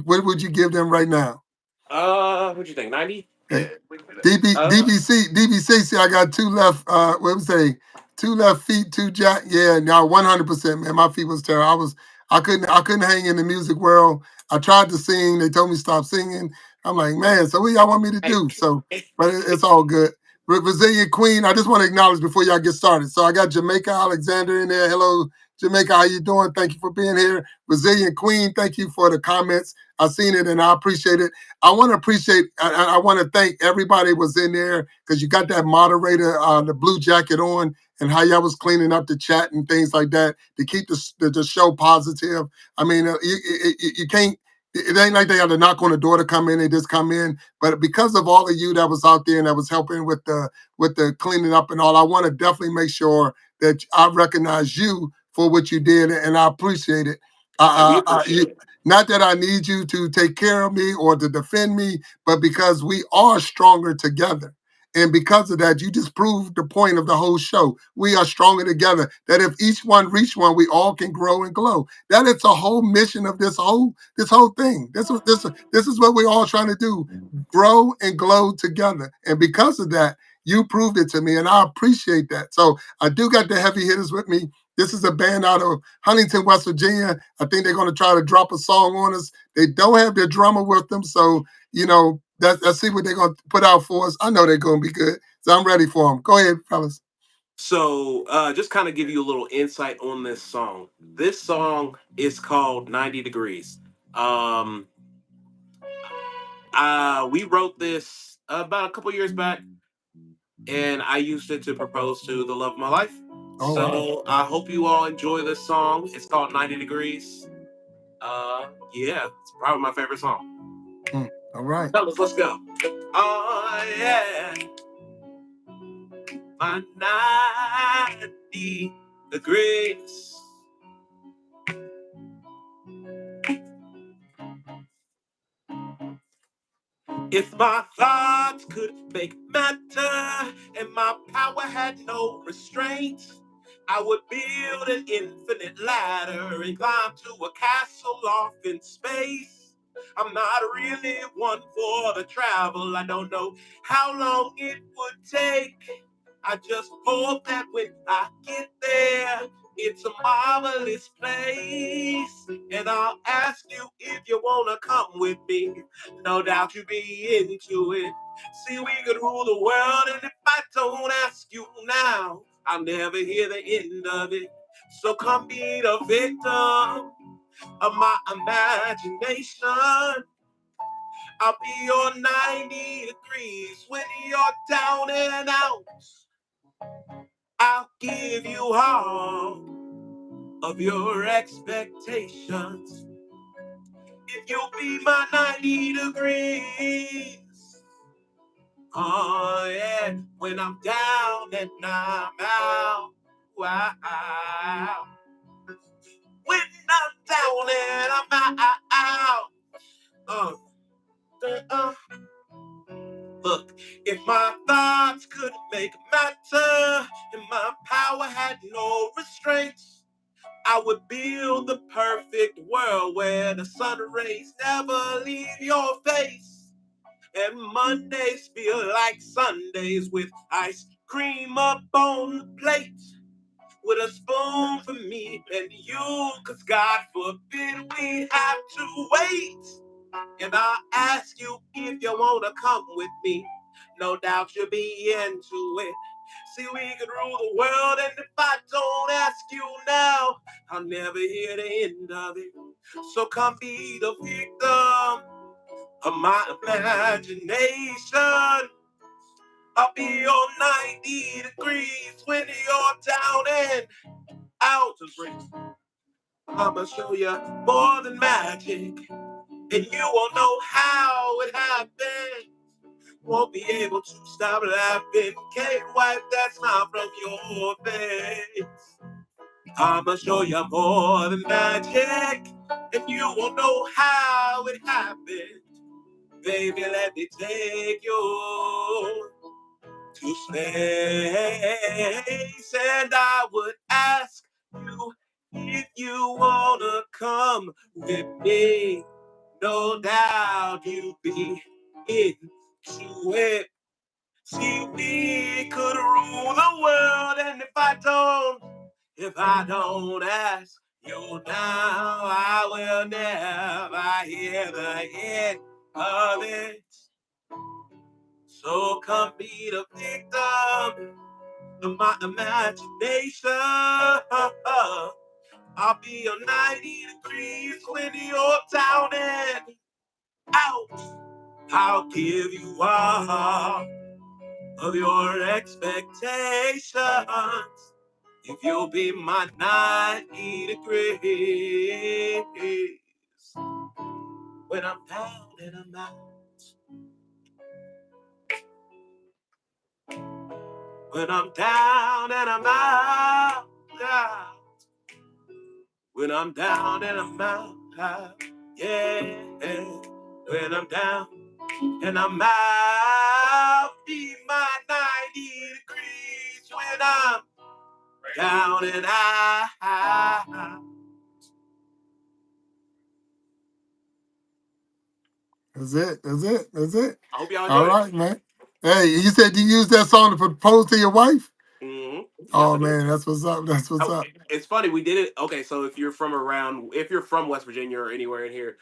S2: what would you give them right now?
S1: what you think? 90?
S2: Okay.
S1: Yeah, we can do that.
S2: DBC. See, I got two left. What would say? Two left feet, two jack. Yeah, now 100%, man. My feet was terrible. I couldn't hang in the music world. I tried to sing. They told me stop singing. I'm like, man. So what y'all want me to
S1: Hey,
S2: do? So, but it's all good. Brazilian Queen. I just want to acknowledge before y'all get started. So I got Jamaica Alexander in there. Hello, Jamaica. How you doing? Thank you for being here. Brazilian Queen. Thank you for the comments. I seen it and I appreciate it. I want to appreciate. I want to thank everybody was in there because you got that moderator, the blue jacket on, and how y'all was cleaning up the chat and things like that to keep the show positive. I mean, you can't. It ain't like they had to knock on the door to come in. They just come in. But because of all of you that was out there and that was helping with the cleaning up and all, I want to definitely make sure that I recognize you for what you did, and I appreciate it.
S1: we
S2: You,
S1: appreciate it.
S2: not that I need you to take care of me or to defend me, but because we are stronger together. And because of that, you just proved the point of the whole show. We are stronger together. That if each one reach one, we all can grow and glow. That is the whole mission of this whole thing. This is what we're all trying to do: grow and glow together. And because of that, you proved it to me, and I appreciate that. So I do got the heavy hitters with me. This is a band out of Huntington, West Virginia. I think they're going to try to drop a song on us. They don't have their drummer with them, so let's see what they're going to put out for us. I know they're going to be good, so I'm ready for them. Go ahead, fellas.
S1: So, just kind of give you a little insight on this song. This song is called 90 Degrees. Um, we wrote this about a couple years back, and I used it to propose to the love of my life.
S2: Oh wow.
S1: So, I hope you all enjoy this song. It's called 90 Degrees. Yeah, it's probably my favorite song.
S2: All right.
S1: Fellas, let's go. Oh, yeah, my 90 degrees. If my thoughts could make matter and my power had no restraint, I would build an infinite ladder and climb to a castle off in space. I'm not really one for the travel. I don't know how long it would take. I just hope that when I get there, it's a marvelous place. And I'll ask you if you wanna come with me. No doubt you'd be into it. See, we could rule the world, and if I don't ask you now, I'll never hear the end of it. So come be the victim of my imagination. I'll be your 90 degrees when you're down and out. I'll give you all of your expectations. If you'll be my 90 degrees. Oh, yeah. When I'm down and I'm out. Wow. When I'm down and I'm out. Look, if my thoughts couldn't make matter, and my power had no restraints, I would build the perfect world where the sun rays never leave your face. And Mondays feel like Sundays with ice cream up on the plate. With a spoon for me and you, 'cause God forbid we have to wait. And I'll ask you if you wanna come with me. No doubt you'll be into it. See, we could rule the world, and if I don't ask you now, I'll never hear the end of it. So come be the victim of my imagination. I'll be on 90 degrees when you're down and out of reach. I'ma show you more than magic, and you won't know how it happened. Won't be able to stop laughing. Can't wipe that smile from your face. I'ma show you more than magic, and you won't know how it happened. Baby, let me take you to space, and I would ask you if you wanna come with me. No doubt you'd be into it. See, we could rule the world, and if I don't ask you now, I will never hear the end of it. So come be the victim of my imagination. I'll be on 90 degrees when you're down and out. I'll give you all of your expectations if you'll be my 90 degrees when I'm down and I'm out. When I'm down and I'm out. Yeah. When I'm down and I'm out. Yeah. When I'm down and I'm out. Be my 90 degrees when I'm down and out.
S2: That's it. That's it. That's it.
S1: I hope y'all
S2: All
S1: enjoyed it.
S2: right, man. Hey, you said you used that song to propose to your wife?
S1: Mm-hmm. Yes,
S2: Oh
S1: I did.
S2: man, that's what's up. That's what's
S1: Oh,
S2: up.
S1: it's funny we did it. Okay, so if you're from West Virginia or anywhere in here,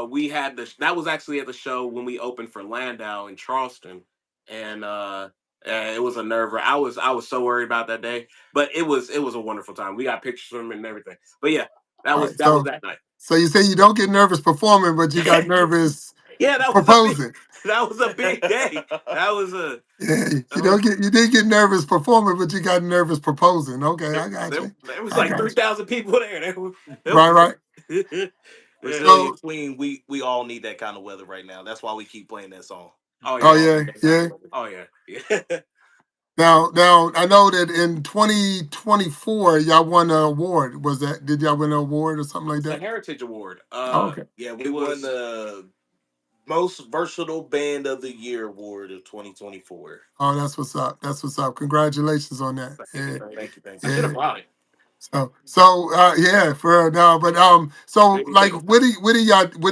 S1: we had that was actually at the show when we opened for Landau in Charleston, and it was a nerve. I was so worried about that day, but it was a wonderful time. We got pictures of him and everything. But yeah, that
S2: All
S1: was
S2: right.
S1: that was
S2: So
S1: that night.
S2: so you say you don't get nervous performing, but you got nervous
S1: Yeah,
S2: proposing.
S1: that was a big day. That was a
S2: Yeah,
S1: that was
S2: you did get nervous performing, but you got nervous proposing. Okay,
S1: there,
S2: I got
S1: there,
S2: you.
S1: there was
S2: I
S1: like
S2: got you.
S1: 3,000 people there. There
S2: Right,
S1: was
S2: right.
S1: yeah.
S3: Brazilian
S2: So
S3: Queen, we all need that kind of weather right now. That's why we keep playing that song.
S1: Oh
S3: We
S2: oh
S1: yeah.
S3: all
S2: yeah,
S3: need that kind of
S2: yeah.
S3: weather.
S1: Oh yeah. Yeah.
S2: Now I know that in 2024 y'all won an award. Was that did y'all win an award or something like
S1: It's a
S2: that?
S1: Heritage Award.
S2: Oh, okay.
S3: Yeah, we
S1: It
S3: won
S1: was
S3: the most versatile band of the year award of 2024.
S2: Oh, that's what's up. That's what's up. Congratulations on that.
S1: thank you,
S2: Yeah,
S3: Thank you, thank
S1: I
S3: you.
S1: should
S2: yeah.
S1: have brought it.
S2: So yeah, for no, but so
S1: Maybe
S2: like
S1: take it.
S2: where do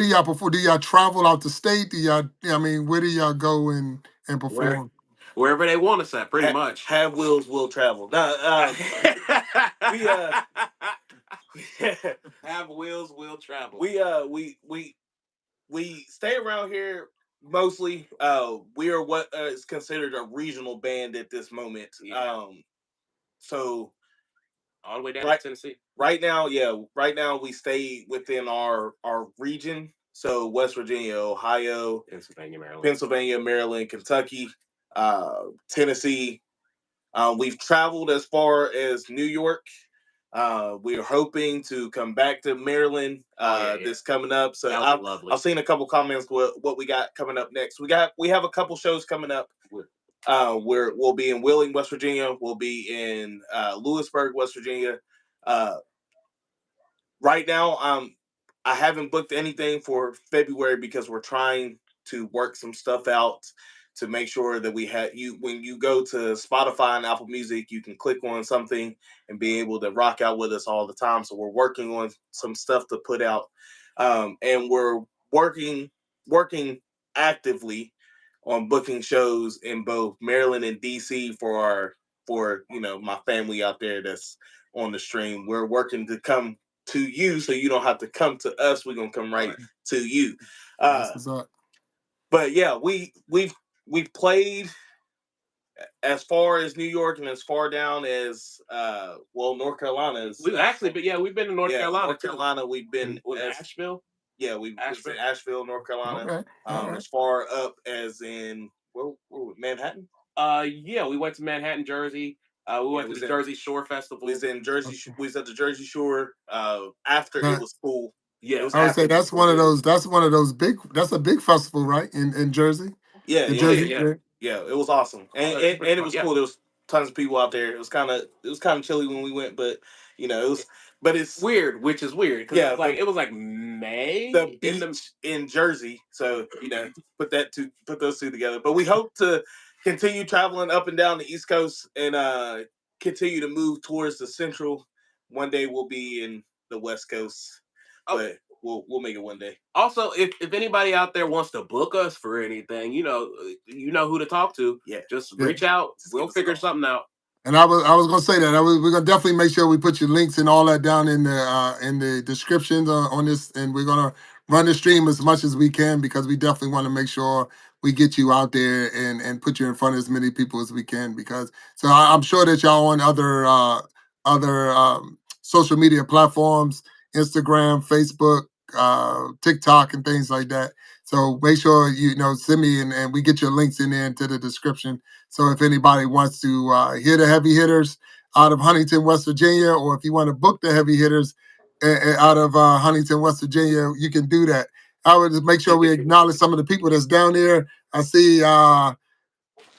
S2: y'all perform? Do y'all travel out the state? Do y'all I mean, where do y'all go and
S1: Where
S2: perform?
S1: wherever they want us at, pretty much.
S3: Have wheels will travel. Now, we
S1: Have wheels will travel.
S3: we we stay around here mostly. We are what is considered a regional band at this moment.
S1: Yeah.
S3: So
S1: All the way down to
S3: right
S1: Tennessee.
S3: right now, yeah, right now we stay within our region. So West Virginia, Ohio,
S1: Pennsylvania, Maryland.
S3: Pennsylvania, Maryland, Kentucky, Tennessee. We've traveled as far as New York. We're hoping to come back to Maryland
S1: Yeah.
S3: this coming up. So
S1: That would be lovely.
S3: I've seen a couple comments what we got coming up next. We have a couple shows coming up. Where we'll be in Wheeling, West Virginia. We'll be in Lewisburg, West Virginia. Uh, right now, I haven't booked anything for February because we're trying to work some stuff out to make sure that we had you when you go to Spotify and Apple Music, you can click on something and be able to rock out with us all the time. So we're working on some stuff to put out, and we're working actively on booking shows in both Maryland and DC for my family out there that's on the stream. We're working to come to you so you don't have to come to us. We're gonna come right to you.
S2: That's
S3: Uh,
S2: what's up.
S3: but yeah, we've played as far as New York and as far down as North Carolina is.
S1: We've actually, but yeah, we've been to North Carolina.
S3: North Carolina, we've been
S1: Asheville.
S3: Yeah, we was in Asheville, North Carolina.
S2: Okay. All right.
S3: As far up as in Manhattan.
S1: Yeah, we went to Manhattan, Jersey. We went to the Jersey Shore Festival.
S3: We was in Jersey. We was at the Jersey Shore. After
S2: Now,
S3: it was cool.
S1: Yeah,
S3: It was
S2: I would say
S3: after
S2: that's one of those. That's one of those big. That's a big festival, right? In Jersey.
S3: Yeah,
S2: In
S3: yeah,
S2: Jersey.
S1: yeah.
S3: yeah. It was awesome, and it was cool. There was tons of people out there. It was kind of chilly when we went, but it was. But it's
S1: weird, which is weird because
S3: Yeah,
S1: it was like May
S3: the beach in Jersey. So put those two together. But we hope to continue traveling up and down the East Coast and continue to move towards the Central. One day we'll be in the West Coast, but we'll make it one day.
S1: Also, if anybody out there wants to book us for anything, you know who to talk to.
S3: Yeah,
S1: just reach out. We'll figure something out.
S2: And I was gonna say that we're gonna definitely make sure we put your links and all that down in the descriptions on this, and we're gonna run the stream as much as we can because we definitely want to make sure we get you out there and put you in front of as many people as we can because I'm sure that y'all on other social media platforms, Instagram, Facebook, TikTok, and things like that. So make sure send me and we get your links in there into the description. So if anybody wants to hear the heavy hitters out of Huntington, West Virginia, or if you want to book the heavy hitters out of Huntington, West Virginia, you can do that. I would just make sure we acknowledge some of the people that's down there. I see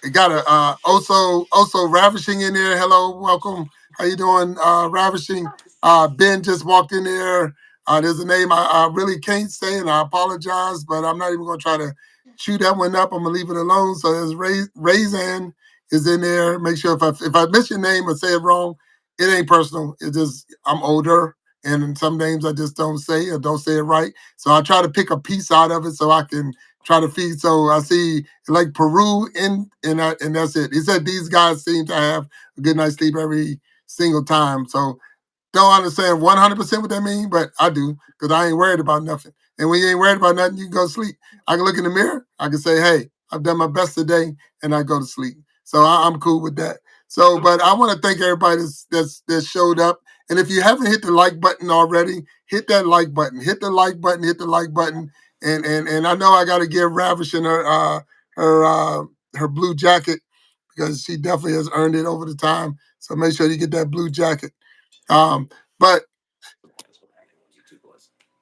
S2: we got a Oso Ravishing in there. Hello, welcome. How you doing, Ravishing? Ben just walked in there. There's a name I really can't say, and I apologize, but I'm not even going to try to chew that one up. I'm gonna leave it alone. So there's Raisin is in there. Make sure if I miss your name or say it wrong, it ain't personal. It's just I'm older, and some names I just don't say or don't say it right. So I try to pick a piece out of it so I can try to feed. So I see like Peru and that's it. He said these guys seem to have a good night's sleep every single time. So don't understand 100% what that means, but I do because I ain't worried about nothing. And when you ain't worried about nothing, you can go to sleep. I can look in the mirror. I can say, hey, I've done my best today, and I go to sleep. So I'm cool with that. So, but I want to thank everybody that showed up. And if you haven't hit the like button already, hit that like button. Hit the like button. Hit the like button. And I know I got to give Ravishing her blue jacket because she definitely has earned it over the time. So make sure you get that blue jacket. But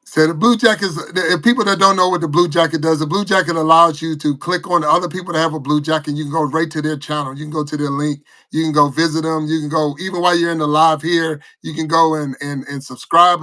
S2: so the blue jacket is, if people that don't know what the blue jacket does, the blue jacket allows you to click on the other people that have a blue jacket. You can go right to their channel. You can go to their link. You can go visit them. You can go, even while you're in the live here, you can go and subscribe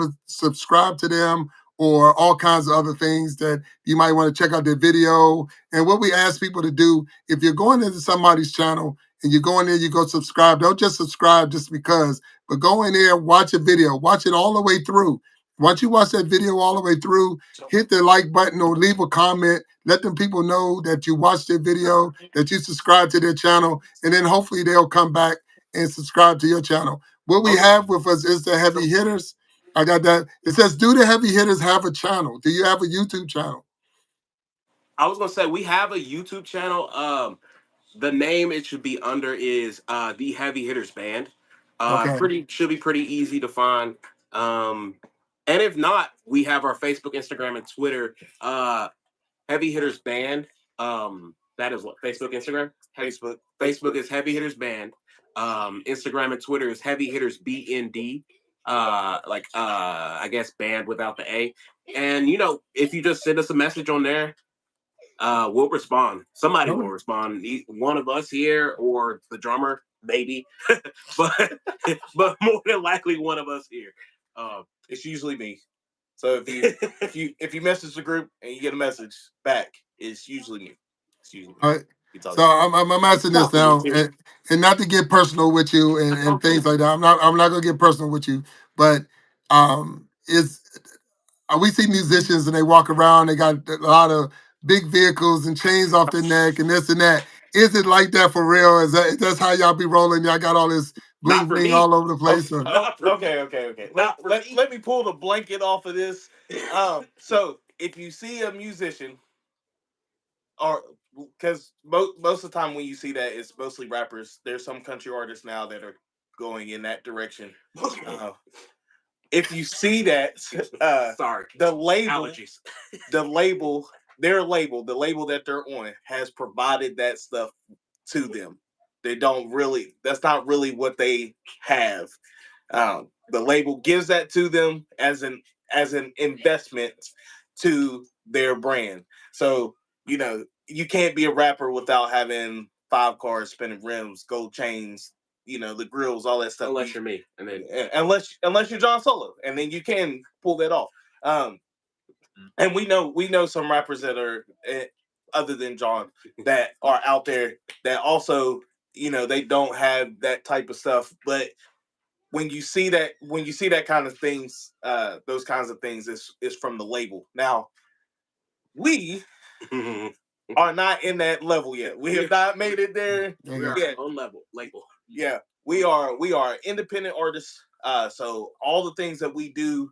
S2: to them or all kinds of other things that you might want to check out their video. And what we ask people to do, if you're going into somebody's channel and you're going there, you go subscribe. Don't just subscribe just because, but go in there, watch a video, watch it all the way through. Once you watch that video all the way through, hit the like button or leave a comment. Let them people know that you watched their video, that you subscribe to their channel, and then hopefully they'll come back and subscribe to your channel. What we have with us is the heavy hitters. I got that. It says, do the heavy hitters have a channel? Do you have a YouTube channel?
S1: I was gonna say we have a YouTube channel. The name it should be under is the Heavy Hitters Band.
S2: Okay.
S1: Should be pretty easy to find. And if not, we have our Facebook, Instagram, and Twitter. Heavy Hitters Band. That is what Facebook, Instagram, Facebook is Heavy Hitters Band. Instagram and Twitter is Heavy Hitters BND. I guess band without the A. And if you just send us a message on there, we'll respond. Somebody will respond. One of us here or the drummer, maybe, but but more than likely one of us here.
S3: It's usually me. So if you message the group and you get a message back, it's usually me. It's usually me.
S2: All right.
S3: We
S2: So
S3: talking.
S2: I'm asking this
S1: Not for me
S2: now,
S1: too.
S2: and not to get personal with you and things like that. I'm not gonna get personal with you, but is we see musicians and they walk around, they got a lot of big vehicles and chains off their neck and this and that. Is it like that for real? That's how y'all be rolling? Y'all got all this
S1: Not
S2: bling
S1: for
S2: bling
S1: me.
S2: all over the place?
S3: Okay,
S2: Or?
S3: okay.
S1: Not for me.
S3: Let me pull the blanket off of this. So if you see a musician, or because most of the time when you see that, it's mostly rappers. There's some country artists now that are going in that direction. Uh, if you see that,
S1: Sorry.
S3: the label,
S1: Allergies.
S3: the label, their label, the label that they're on has provided that stuff to them. They don't really. That's not really what they have. The label gives that to them as an investment to their brand. So you can't be a rapper without having 5 cars, spinning rims, gold chains, the grills, all that stuff.
S1: Unless you're me, and then
S3: Unless you're John Solo, and then you can pull that off. And we know some rappers that are other than John that are out there that also they don't have that type of stuff, but when you see that kind of things, those kinds of things is from the label. Now we are not in that level yet. We have not made it there.
S1: we are
S3: Yeah,
S1: on level label.
S3: yeah. We are independent artists. So all the things that we do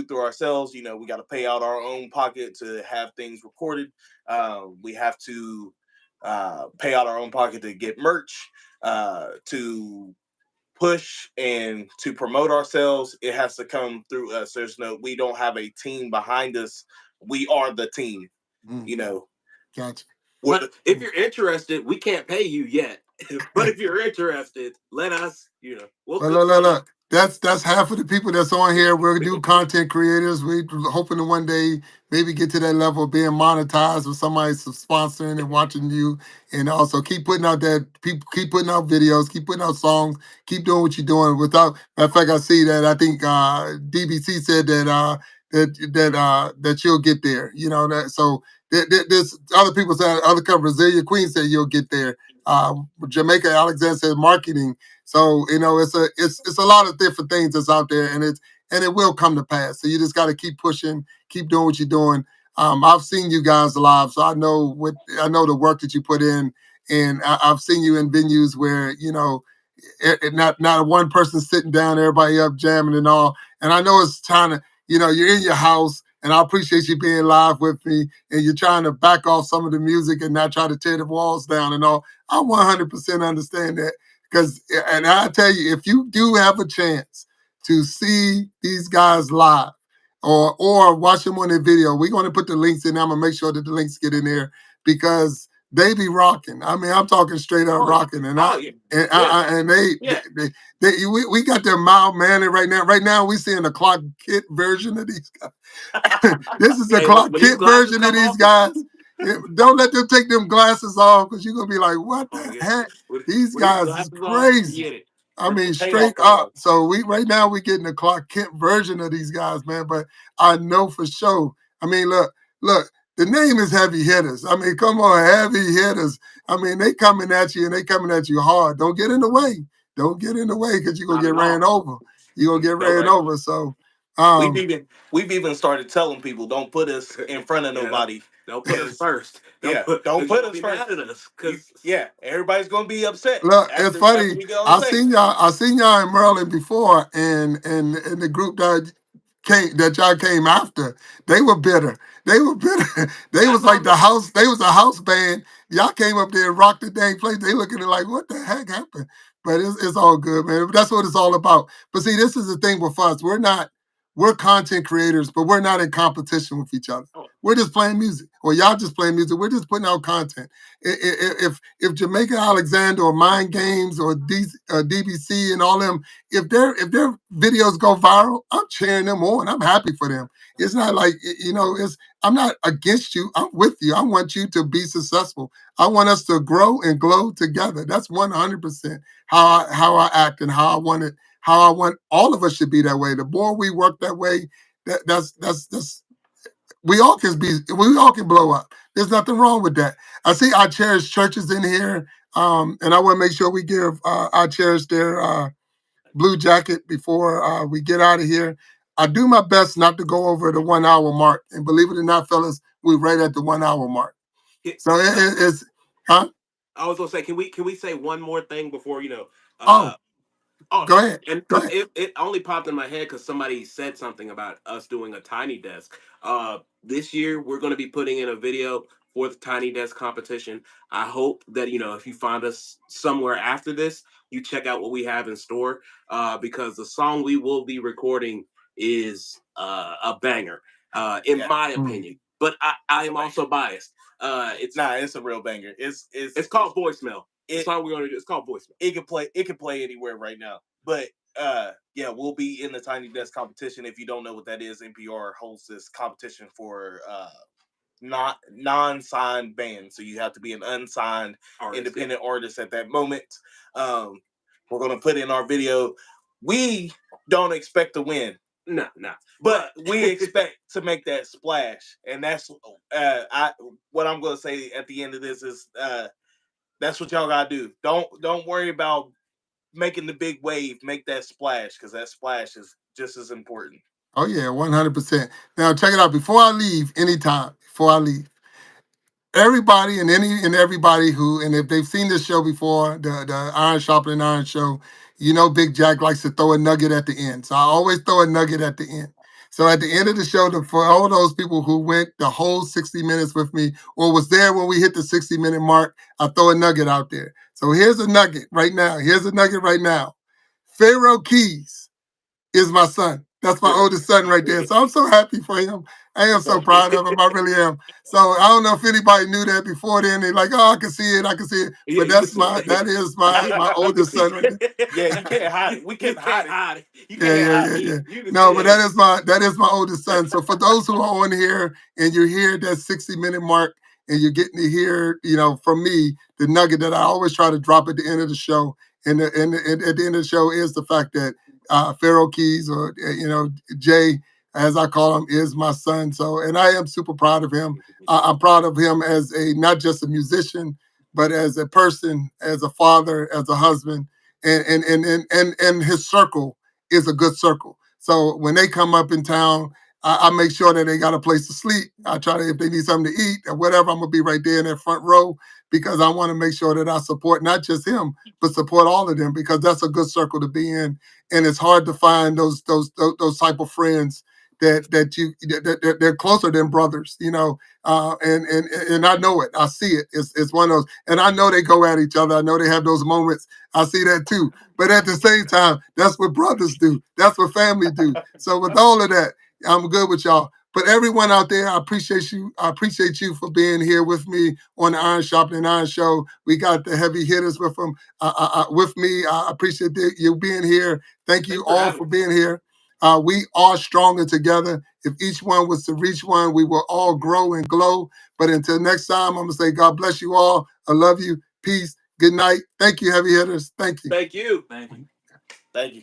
S3: through ourselves. We got to pay out our own pocket to have things recorded. We have to pay out our own pocket to get merch. To push and to promote ourselves, it has to come through us. We don't have a team behind us. We are the team.
S2: Mm,
S3: You know,
S2: gotcha.
S1: But if you're interested, we can't pay you yet. But if you're interested, let us. We'll
S2: But
S1: cook
S2: look, look,
S1: something.
S2: look. That's half of the people that's on here. We're new content creators. We hoping to one day maybe get to that level of being monetized with somebody sponsoring and watching you, and also keep putting out that keep putting out videos, keep putting out songs, keep doing what you're doing. Without matter of fact, I see that I think DBC said that you'll get there. That so there's other people saying other companies. Brazilian Queen said you'll get there. Jamaica Alexander said marketing. So it's a lot of different things that's out there, and it will come to pass. So you just got to keep pushing, keep doing what you're doing. I've seen you guys live, so I know the work that you put in, and I've seen you in venues where not one person sitting down, everybody up jamming and all. And I know it's trying to, you're in your house, and I appreciate you being live with me, and you're trying to back off some of the music and not try to tear the walls down and all. I 100% understand that because, and I tell you, if you do have a chance to see these guys live or watch them on their video, we're going to put the links in. I'm gonna make sure that the links get in there because they be rocking. I mean, I'm talking straight up
S1: Oh yeah.
S2: rocking, and
S1: Oh yeah. Yeah.
S2: and
S1: Yeah.
S2: we got their mild manner right now. Right now, we seeing the Clock Kit version of these guys. This is the
S1: Hey, look,
S2: Clark
S1: when these
S2: Kent
S1: glasses
S2: version of
S1: come
S2: these
S1: off.
S2: guys. Don't let them take them glasses off because you're gonna be like, what
S1: Oh
S2: the
S1: yeah.
S2: heck?
S1: When,
S2: These
S1: when these
S2: guys is
S1: glasses off,
S2: crazy.
S1: forget it.
S2: I
S3: rip
S2: mean,
S3: the paint off
S2: straight
S3: the
S2: up.
S3: wall.
S2: So we right now we getting the Clark Kent version of these guys, man. But I know for sure. I mean, look. The name is heavy hitters. I mean, come on, heavy hitters. I mean, they coming at you and they coming at you hard. Don't get in the way. Don't get in the way because you're gonna
S1: Not
S2: get
S1: at
S2: ran
S1: all.
S2: over. You're gonna get
S3: All
S2: ran
S3: right.
S2: over. So
S3: We've
S2: um
S3: even we've even started telling people don't put us in front of
S1: Yeah.
S3: nobody.
S1: They'll put us first.
S3: Yeah, don't
S1: Because
S3: put
S1: you'll
S3: us
S1: be
S3: first.
S1: mad at us. Because
S3: Yeah, everybody's gonna be upset
S2: Look, it's
S3: after
S2: funny.
S3: we get on
S2: I
S3: stage.
S2: seen y'all. I seen y'all in Maryland before, and the group that y'all came after, they were bitter. They were bitter. They was
S1: that's
S2: like
S1: all.
S2: the house. They was a house band. Y'all came up there and rocked the dang place. They looking at it like, what the heck happened? But it's all good, man. That's what it's all about. But see, this is the thing with us. We're content creators, but we're not in competition with each other.
S1: Oh,
S2: We're just playing music, or y'all just playing music. We're just putting out content. If Jamaica Alexander or Mind Games or DBC and all them, if their videos go viral, I'm cheering them on. I'm happy for them. It's not like it's I'm not against you. I'm with you. I want you to be successful. I want us to grow and glow together. That's 100% how I act and how I want all of us should be that way. The more we work that way, that's we all can blow up. There's nothing wrong with that. I see our cherished churches in here, and I want to make sure we give our cherished their blue jacket before we get out of here. I do my best not to go over the 1 hour mark, and believe it or not, fellas, we're right at the 1 hour mark. So it's, huh?
S1: I was gonna say, can we say one more thing before
S2: Oh,
S1: Oh,
S2: go ahead.
S1: and
S2: Go
S1: because
S2: ahead.
S1: it only popped in my head because somebody said something about us doing a tiny desk. This year we're going to be putting in a video for the tiny desk competition. I hope that if you find us somewhere after this, you check out what we have in store. Because the song we will be recording is a banger, in my opinion. But I am also biased.
S3: It's a real banger.
S1: It's called Voicemail. The song we're going to do. It's called Voicemail.
S3: It can play anywhere right now. But yeah, we'll be in the Tiny Desk competition. If you don't know what that is, NPR holds this competition for not non-signed bands. So you have to be an unsigned independent artist at that moment. We're gonna put in our video. We don't expect to win.
S1: No.
S3: But we expect to make that splash. And that's what I'm gonna say at the end of this is that's what y'all gotta do. Don't worry about making the big wave. Make that splash, because that splash is just as important.
S2: Oh yeah, 100%. Now check it out. Before I leave, before I leave, everybody and everybody who, and if they've seen this show before, the Iron Sharpening Iron show, Big Jack likes to throw a nugget at the end. So I always throw a nugget at the end. So at the end of the show, for all those people who went the whole 60 minutes with me or was there when we hit the 60-minute mark, I throw a nugget out there. So here's a nugget right now. Pharaoh Keys is my son. That's my oldest son right there. So I'm so happy for him. I am so proud of him. I really am. So I don't know if anybody knew that before then. They're like, oh, I can see it. But that is my oldest son right there.
S3: Yeah, you can't hide it. We can't hide it.
S2: Yeah. No, but that is my oldest son. So for those who are on here and you hear that 60-minute mark and you're getting to hear, from me, the nugget that I always try to drop at the end of the show. And at the end of the show is the fact that Pharaoh Keys, or Jay, as I call him, is my son. So, and I am super proud of him. I'm proud of him as not just a musician, but as a person, as a father, as a husband, and his circle is a good circle. So when they come up in town, I make sure that they got a place to sleep. I try to, if they need something to eat or whatever, I'm gonna be right there in that front row because I want to make sure that I support not just him, but support all of them because that's a good circle to be in. And it's hard to find those type of friends that they're closer than brothers, and I know it. I see it. It's one of those, and I know they go at each other. I know they have those moments. I see that too. But at the same time, that's what brothers do. That's what family do. So with all of that, I'm good with y'all. But everyone out there, I appreciate you. I appreciate you for being here with me on the Iron Sharpening Iron show. We got the heavy hitters with them, with me. I appreciate you being here. Thank you all for being here. We are stronger together. If each one was to reach one, we will all grow and glow. But until next time, I'm going to say, God bless you all. I love you. Peace. Good night. Thank you, heavy hitters. Thank you.
S1: Thank you.
S3: Thank you.